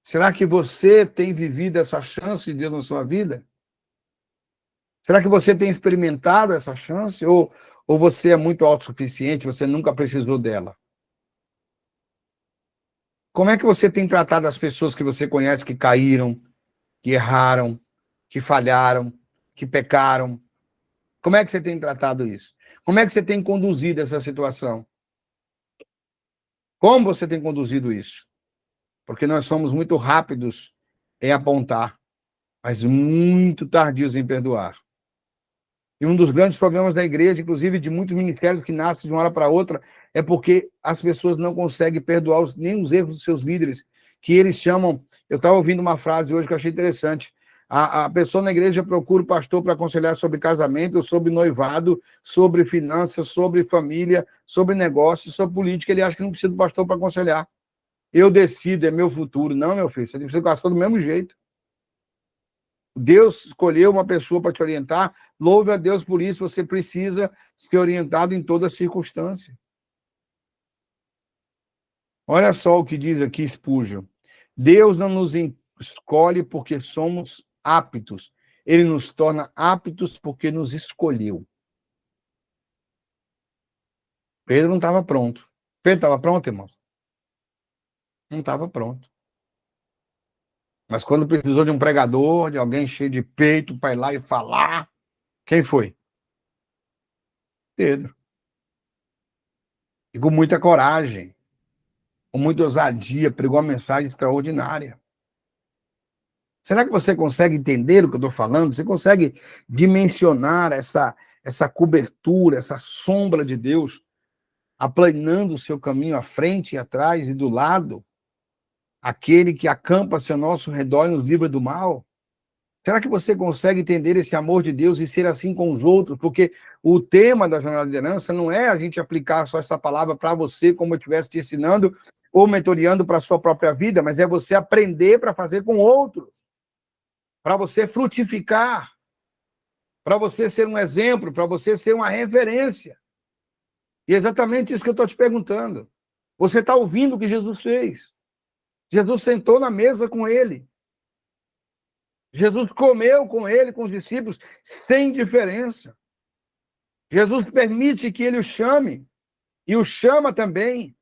Será que você tem vivido essa chance de Deus na sua vida? Será que você tem experimentado essa chance? Ou você é muito autossuficiente, você nunca precisou dela? Como é que você tem tratado as pessoas que você conhece que caíram, que erraram, que falharam, que pecaram? Como é que você tem tratado isso? Como é que você tem conduzido essa situação? Como você tem conduzido isso? Porque nós somos muito rápidos em apontar, mas muito tardios em perdoar. E um dos grandes problemas da igreja, inclusive de muitos ministérios que nascem de uma hora para outra, é porque as pessoas não conseguem perdoar nem os erros dos seus líderes, que eles chamam... Eu estava ouvindo uma frase hoje que eu achei interessante. A pessoa na igreja procura o pastor para aconselhar sobre casamento, sobre noivado, sobre finanças, sobre família, sobre negócios, sobre política. Ele acha que não precisa do pastor para aconselhar. Eu decido, é meu futuro. Não, meu filho, você tem que ser pastor do mesmo jeito. Deus escolheu uma pessoa para te orientar, louve a Deus por isso, você precisa ser orientado em toda circunstância. Olha só o que diz aqui Spurgeon. Deus não nos escolhe porque somos aptos, ele nos torna aptos porque nos escolheu. Pedro não estava pronto. Pedro estava pronto, irmão? Não estava pronto. Mas quando precisou de um pregador, de alguém cheio de peito para ir lá e falar, quem foi? Pedro. e com muita coragem, com muita ousadia, pregou uma mensagem extraordinária. Será que você consegue entender o que eu estou falando? Você consegue dimensionar essa cobertura, essa sombra de Deus, aplanando o seu caminho à frente e atrás e do lado? Aquele que acampa-se ao nosso redor e nos livra do mal? Será que você consegue entender esse amor de Deus e ser assim com os outros? Porque o tema da jornada de liderança não é a gente aplicar só essa palavra para você, como eu estivesse te ensinando ou mentoreando para a sua própria vida, mas é você aprender para fazer com outros, para você frutificar, para você ser um exemplo, para você ser uma referência. E é exatamente isso que eu estou te perguntando. Você está ouvindo o que Jesus fez? Jesus sentou na mesa com ele. Jesus comeu com ele, com os discípulos, sem diferença. Jesus permite que ele o chame, e o chama também.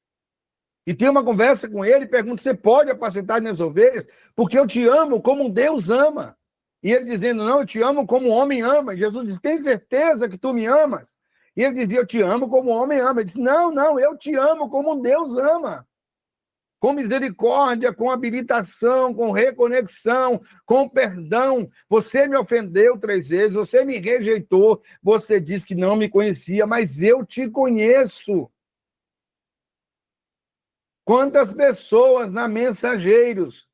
E tem uma conversa com ele e pergunta: você pode apacentar minhas ovelhas? Porque eu te amo como Deus ama. E ele dizendo: não, eu te amo como o homem ama. E Jesus diz: tem certeza que tu me amas? E ele dizia: eu te amo como o homem ama. Ele disse: não, eu te amo como Deus ama. Com misericórdia, com habilitação, com reconexão, com perdão. Você me ofendeu 3 vezes, você me rejeitou, você disse que não me conhecia, mas eu te conheço. Quantas pessoas na Mensageiros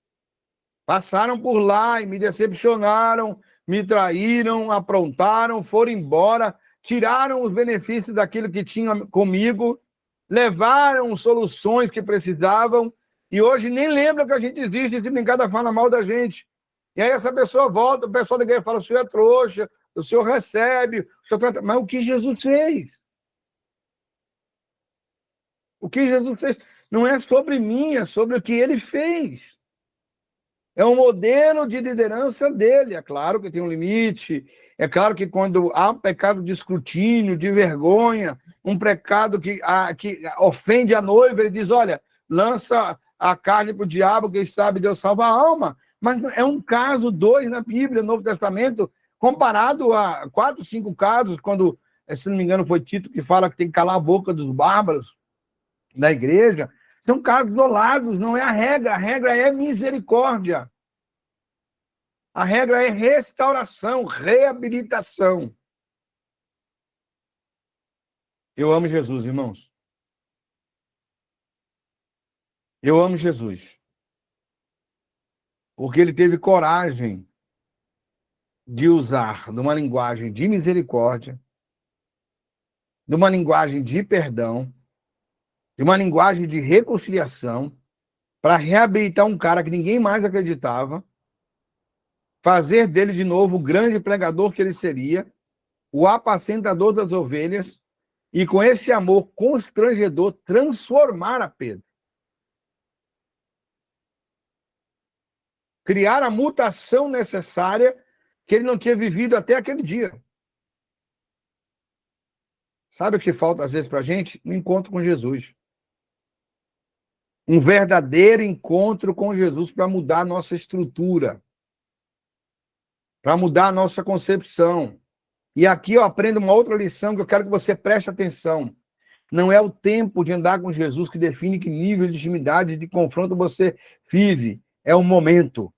passaram por lá e me decepcionaram, me traíram, aprontaram, foram embora, tiraram os benefícios daquilo que tinham comigo, levaram soluções que precisavam, e hoje nem lembra que a gente existe, se brincar da fala mal da gente. E aí essa pessoa volta, o pessoal da igreja fala: o senhor é trouxa, o senhor recebe, o senhor trata... Mas o que Jesus fez? O que Jesus fez não é sobre mim, é sobre o que ele fez. É um modelo de liderança dele. É claro que tem um limite, é claro que quando há um pecado de escrutínio, de vergonha, um pecado que ofende a noiva, ele diz: olha, lança a carne para o diabo, quem sabe Deus salva a alma. Mas é um caso, 2 na Bíblia, no Novo Testamento, comparado a 4, 5 casos, quando, se não me engano, foi Tito que fala que tem que calar a boca dos bárbaros da igreja. São casos isolados, não é a regra é misericórdia. A regra é restauração, reabilitação. Eu amo Jesus, irmãos. Eu amo Jesus. Porque ele teve coragem de usar de uma linguagem de misericórdia, de uma linguagem de perdão, de uma linguagem de reconciliação, para reabilitar um cara que ninguém mais acreditava, fazer dele de novo o grande pregador que ele seria, o apacentador das ovelhas, e com esse amor constrangedor transformar a Pedro. Criar a mutação necessária que ele não tinha vivido até aquele dia. Sabe o que falta às vezes para a gente? Um encontro com Jesus. Um verdadeiro encontro com Jesus para mudar a nossa estrutura, para mudar a nossa concepção. E aqui eu aprendo uma outra lição que eu quero que você preste atenção. Não é o tempo de andar com Jesus que define que nível de intimidade, de confronto você vive. É o momento.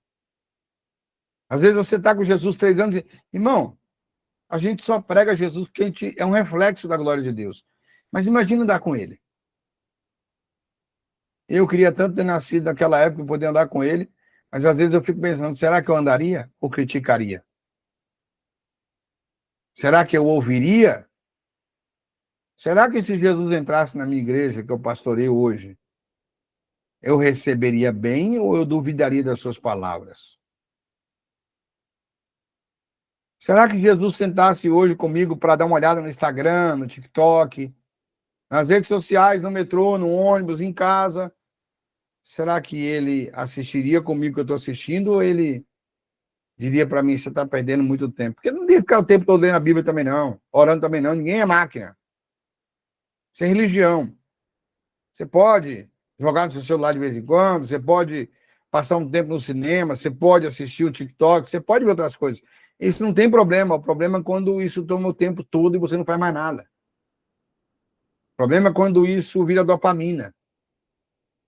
Às vezes você está com Jesus 3 anos e... Irmão, a gente só prega Jesus porque a gente é um reflexo da glória de Deus. Mas imagina andar com ele. Eu queria tanto ter nascido naquela época e poder andar com ele, mas às vezes eu fico pensando: será que eu andaria ou criticaria? Será que eu ouviria? Será que se Jesus entrasse na minha igreja, que eu pastoreio hoje, eu receberia bem ou eu duvidaria das suas palavras? Será que Jesus sentasse hoje comigo para dar uma olhada no Instagram, no TikTok, nas redes sociais, no metrô, no ônibus, em casa? Será que ele assistiria comigo que eu estou assistindo ou ele diria para mim: você está perdendo muito tempo? Porque não devia ficar o tempo todo lendo a Bíblia também não, orando também não, ninguém é máquina. Isso é religião. Você pode jogar no seu celular de vez em quando, você pode passar um tempo no cinema, você pode assistir o TikTok, você pode ver outras coisas. Isso não tem problema. O problema é quando isso toma o tempo todo e você não faz mais nada. O problema é quando isso vira dopamina.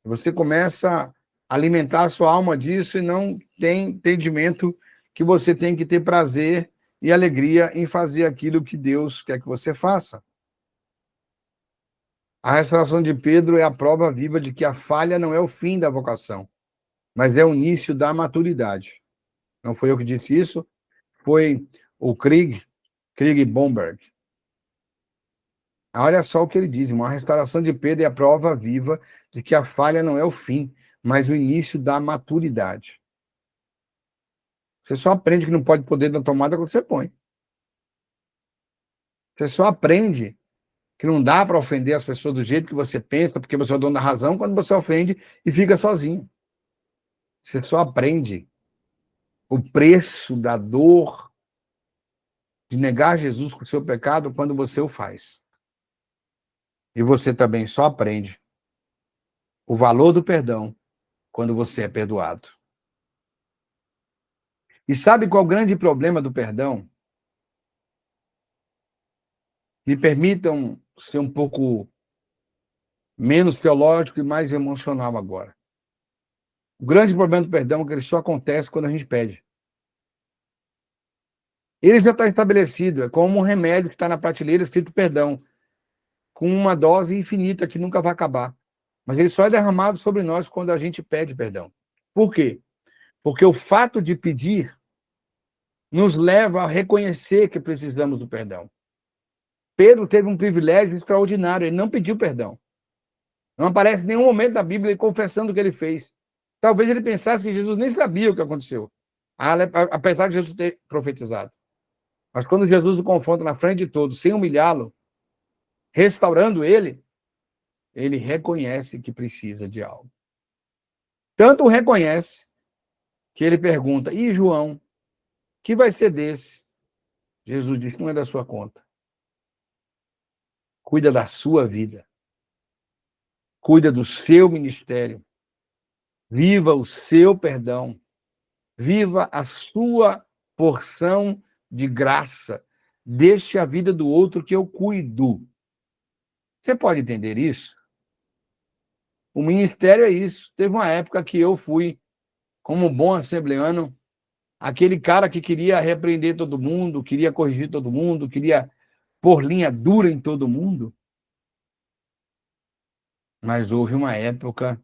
Você começa a alimentar a sua alma disso e não tem entendimento que você tem que ter prazer e alegria em fazer aquilo que Deus quer que você faça. A restauração de Pedro é a prova viva de que a falha não é o fim da vocação, mas é o início da maturidade. Não foi eu que disse isso, foi o Craig Blomberg. Olha só o que ele diz: uma restauração de Pedro é a prova viva de que a falha não é o fim, mas o início da maturidade. Você só aprende que não pode pôr na tomada quando você põe. Você só aprende que não dá para ofender as pessoas do jeito que você pensa, porque você é o dono da razão, quando você ofende e fica sozinho. Você só aprende o preço da dor de negar Jesus com o seu pecado quando você o faz. E você também só aprende o valor do perdão quando você é perdoado. E sabe qual é o grande problema do perdão? Me permitam ser um pouco menos teológico e mais emocional agora. O grande problema do perdão é que ele só acontece quando a gente pede. Ele já está estabelecido, é como um remédio que está na prateleira escrito perdão, com uma dose infinita que nunca vai acabar. Mas ele só é derramado sobre nós quando a gente pede perdão. Por quê? Porque o fato de pedir nos leva a reconhecer que precisamos do perdão. Pedro teve um privilégio extraordinário, ele não pediu perdão. Não aparece em nenhum momento da Bíblia ele confessando o que ele fez. Talvez ele pensasse que Jesus nem sabia o que aconteceu, apesar de Jesus ter profetizado. Mas quando Jesus o confronta na frente de todos, sem humilhá-lo, restaurando ele, ele reconhece que precisa de algo. Tanto o reconhece que ele pergunta: e João, que vai ser desse? Jesus disse: não é da sua conta. Cuida da sua vida. Cuida do seu ministério. Viva o seu perdão. Viva a sua porção de graça. Deixe a vida do outro que eu cuido. Você pode entender isso? O ministério é isso. Teve uma época que eu fui, como bom assembleano, aquele cara que queria repreender todo mundo, queria corrigir todo mundo, queria pôr linha dura em todo mundo. Mas houve uma época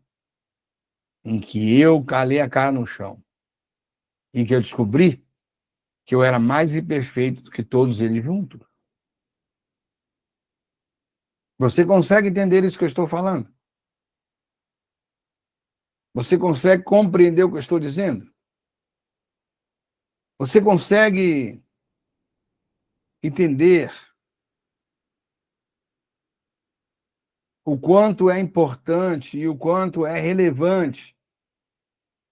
em que eu calei a cara no chão, em que eu descobri que eu era mais imperfeito do que todos eles juntos. Você consegue entender isso que eu estou falando? Você consegue compreender o que eu estou dizendo? Você consegue entender o quanto é importante e o quanto é relevante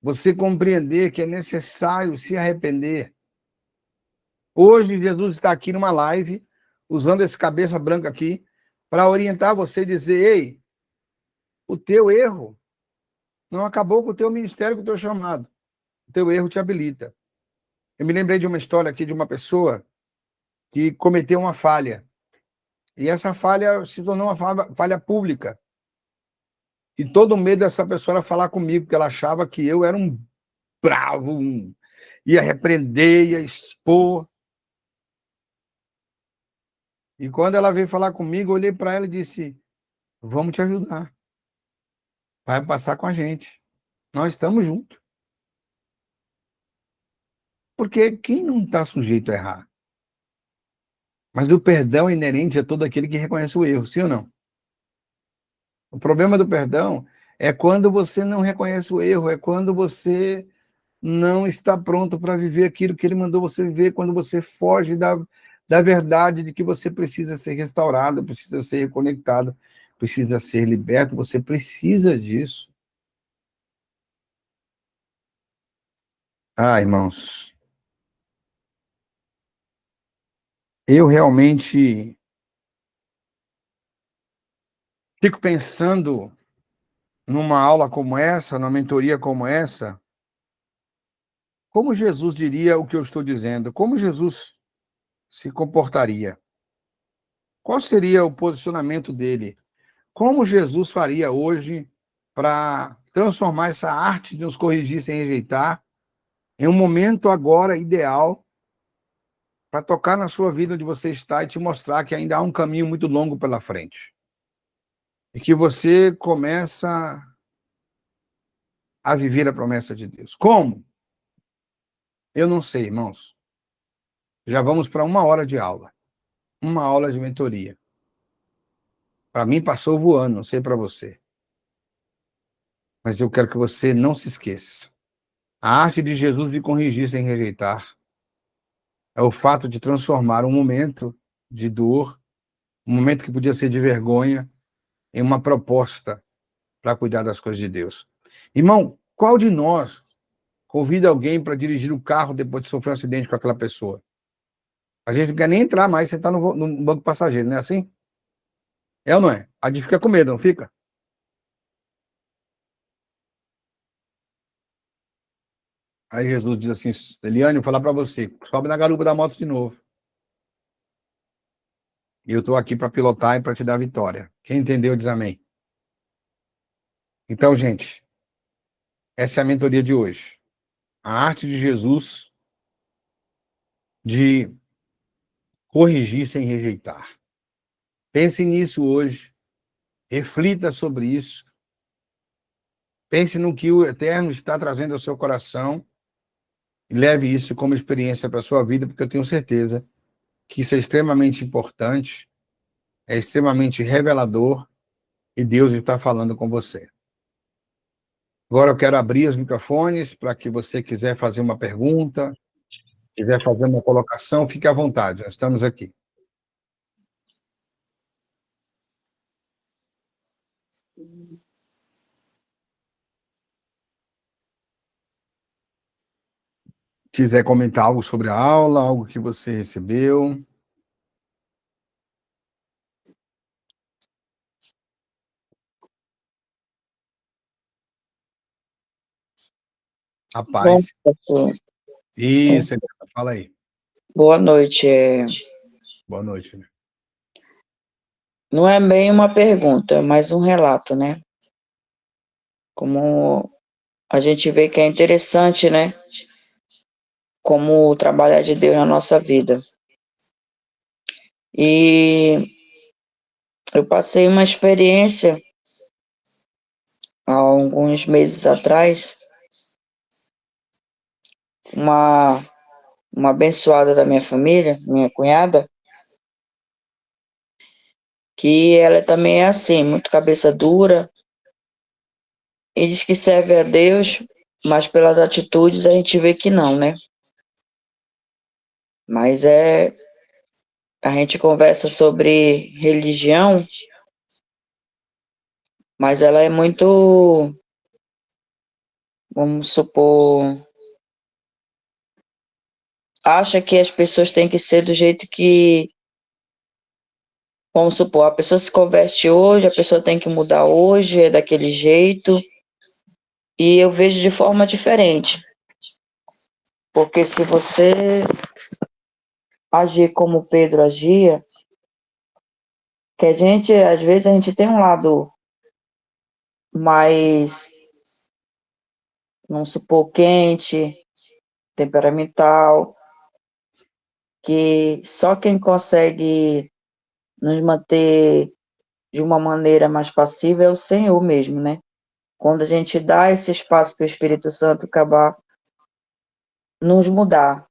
você compreender que é necessário se arrepender? Hoje, Jesus está aqui numa live, usando esse cabeça branca aqui, para orientar você e dizer: ei, o teu erro não acabou com o teu ministério, com o teu chamado. O teu erro te habilita. Eu me lembrei de uma história aqui de uma pessoa que cometeu uma falha. E essa falha se tornou uma falha pública. E todo medo dessa pessoa era falar comigo, porque ela achava que eu era um bravo, ia repreender, ia expor. E quando ela veio falar comigo, eu olhei para ela e disse: vamos te ajudar. Vai passar com a gente. Nós estamos juntos. Porque quem não está sujeito a errar? Mas o perdão é inerente a todo aquele que reconhece o erro, sim ou não? O problema do perdão é quando você não reconhece o erro, é quando você não está pronto para viver aquilo que ele mandou você viver, quando você foge da verdade de que você precisa ser restaurado, precisa ser reconectado, precisa ser liberto, você precisa disso. Ah, irmãos, eu realmente fico pensando numa aula como essa, numa mentoria como essa, como Jesus diria o que eu estou dizendo? Como Jesus se comportaria? Qual seria o posicionamento dele como Jesus faria hoje para transformar essa arte de nos corrigir sem rejeitar em um momento agora ideal para tocar na sua vida onde você está e te mostrar que ainda há um caminho muito longo pela frente. E que você começa a viver a promessa de Deus. Como? Eu não sei, irmãos. Já vamos para 1 hora de aula. 1 aula de mentoria. Para mim passou voando, não sei para você. Mas eu quero que você não se esqueça. A arte de Jesus de corrigir sem rejeitar é o fato de transformar um momento de dor, um momento que podia ser de vergonha, em uma proposta para cuidar das coisas de Deus. Irmão, qual de nós convida alguém para dirigir o carro depois de sofrer um acidente com aquela pessoa? A gente não quer nem entrar mais, sentar no banco passageiro, não é assim? É ou não é? A gente fica com medo, não fica? Aí Jesus diz assim, Eliane, vou falar para você, sobe na garupa da moto de novo. E eu estou aqui para pilotar e para te dar a vitória. Quem entendeu, diz amém. Então, gente, essa é a mentoria de hoje. A arte de Jesus de corrigir sem rejeitar. Pense nisso hoje, reflita sobre isso, pense no que o Eterno está trazendo ao seu coração e leve isso como experiência para a sua vida, porque eu tenho certeza que isso é extremamente importante, é extremamente revelador e Deus está falando com você. Agora eu quero abrir os microfones para que você quiser fazer uma pergunta, quiser fazer uma colocação, fique à vontade, nós estamos aqui. Quiser comentar algo sobre a aula, algo que você recebeu. A Bom, paz. pastor, Isso, fala aí. boa noite. Boa noite. Não é bem uma pergunta, é mais um relato, né? Como a gente vê que é interessante, né? Como o trabalho de Deus na nossa vida. E eu passei uma experiência há alguns meses atrás, uma abençoada da minha família, minha cunhada, que ela também é assim, muito cabeça dura, e diz que serve a Deus, mas pelas atitudes a gente vê que não, né? Mas a gente conversa sobre religião, mas ela é muito, vamos supor, acha que as pessoas têm que ser do jeito que, vamos supor, a pessoa se converte hoje, a pessoa tem que mudar hoje, é daquele jeito, e eu vejo de forma diferente, porque se você agir como Pedro agia, que a gente, às vezes, a gente tem um lado mais, vamos supor, quente, temperamental, que só quem consegue nos manter de uma maneira mais passiva é o Senhor mesmo, né? Quando a gente dá esse espaço para o Espírito Santo acabar nos mudar,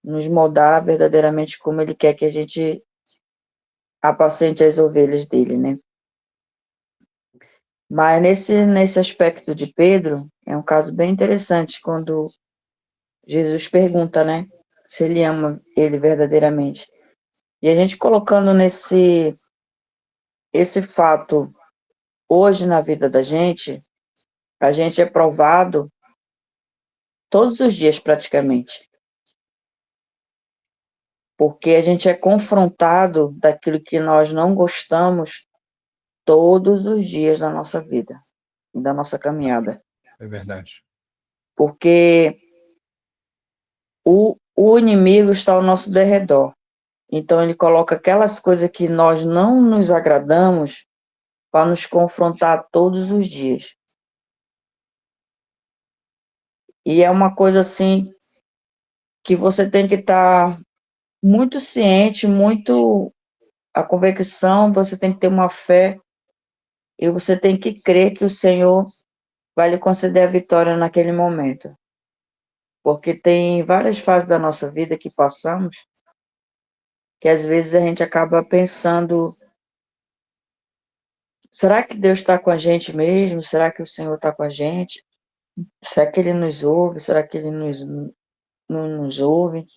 nos moldar verdadeiramente como Ele quer que a gente apacente as ovelhas dele, né? Mas nesse aspecto de Pedro, é um caso bem interessante, quando Jesus pergunta, né, se ele ama ele verdadeiramente. E a gente colocando esse fato hoje na vida da gente, a gente é provado todos os dias praticamente. Porque a gente é confrontado daquilo que nós não gostamos todos os dias da nossa vida, da nossa caminhada. É verdade. Porque o inimigo está ao nosso derredor. Então ele coloca aquelas coisas que nós não nos agradamos para nos confrontar todos os dias. E é uma coisa assim que você tem que estar muito ciente, muito a convicção, você tem que ter uma fé e você tem que crer que o Senhor vai lhe conceder a vitória naquele momento. Porque tem várias fases da nossa vida que passamos que às vezes a gente acaba pensando, será que Deus está com a gente mesmo? Será que o Senhor está com a gente? Será que Ele nos ouve? Será que Ele não nos ouve?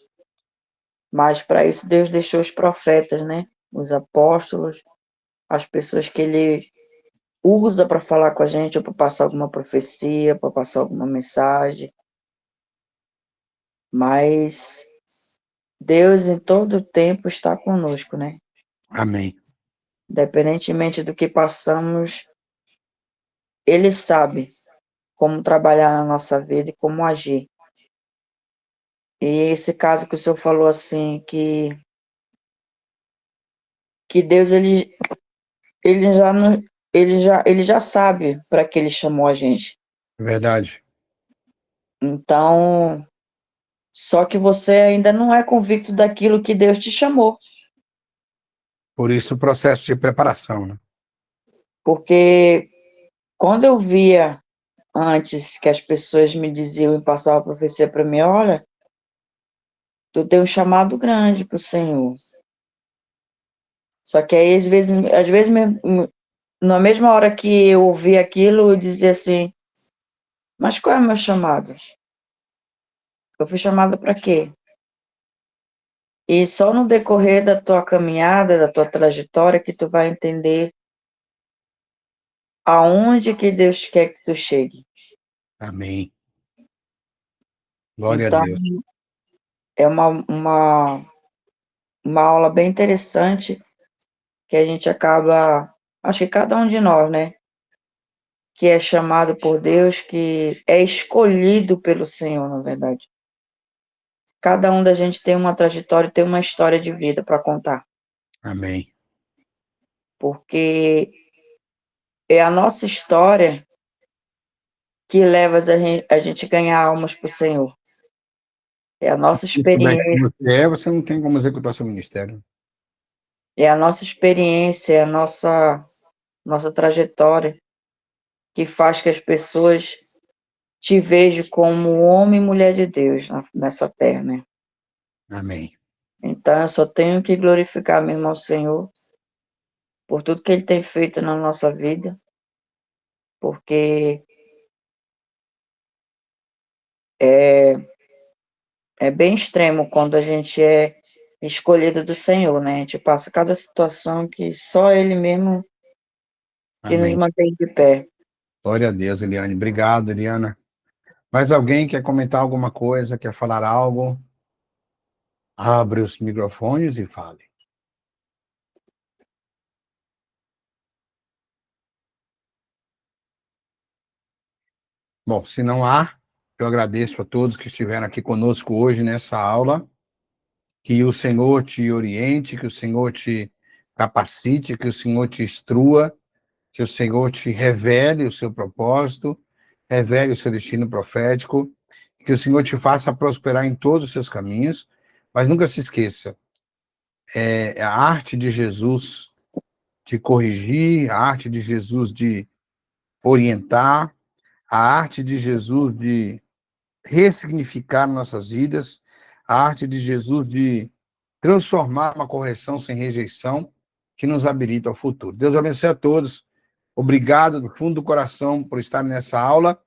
Mas para isso Deus deixou os profetas, né? Os apóstolos, as pessoas que Ele usa para falar com a gente, ou para passar alguma profecia, para passar alguma mensagem. Mas Deus em todo o tempo está conosco, né? Amém. Independentemente do que passamos, Ele sabe como trabalhar na nossa vida e como agir. E esse caso que o senhor falou assim, que Deus ele já não, ele já sabe para que ele chamou a gente. Verdade. Então, só que você ainda não é convicto daquilo que Deus te chamou, Por isso o processo de preparação, né? porque quando eu via antes que as pessoas me diziam e passavam a profecia para mim, olha, tu tem um chamado grande para o Senhor. Só que aí, às vezes na mesma hora que eu ouvi aquilo, eu dizia assim, mas qual é o meu chamado? Eu fui chamada para quê? E só no decorrer da tua caminhada, da tua trajetória, que tu vai entender aonde que Deus quer que tu chegue. Amém. Glória a Então, Deus. é uma aula bem interessante que a gente acaba, acho que cada um de nós, né? Que é chamado por Deus, que é escolhido pelo Senhor, na verdade. Cada um da gente tem uma trajetória, tem uma história de vida para contar. Amém. Porque é a nossa história que leva a gente ganhar almas para o Senhor. É a nossa Se souber quem experiência, você é, você não tem como executar seu ministério. é a nossa experiência, é a nossa trajetória que faz que as pessoas te vejam como homem e mulher de Deus nessa terra, né? Amém. Então, eu só tenho que glorificar mesmo ao Senhor por tudo que Ele tem feito na nossa vida, porque é bem extremo quando a gente é escolhido do Senhor, né? A gente passa cada situação que só Ele mesmo que nos Amém. mantém de pé. Glória a Deus, Eliane. Obrigado, Eliana. Mais alguém quer comentar alguma coisa, quer falar algo? Abre os microfones e fale. Bom, se não há, eu agradeço a todos que estiveram aqui conosco hoje nessa aula. Que o Senhor te oriente, que o Senhor te capacite, que o Senhor te instrua, que o Senhor te revele o seu propósito, revele o seu destino profético, que o Senhor te faça prosperar em todos os seus caminhos, mas nunca se esqueça, é a arte de Jesus de corrigir, a arte de Jesus de orientar, a arte de Jesus de ressignificar nossas vidas, a arte de Jesus de transformar uma correção sem rejeição que nos habilita ao futuro. Deus abençoe a todos. Obrigado do fundo do coração por estar nessa aula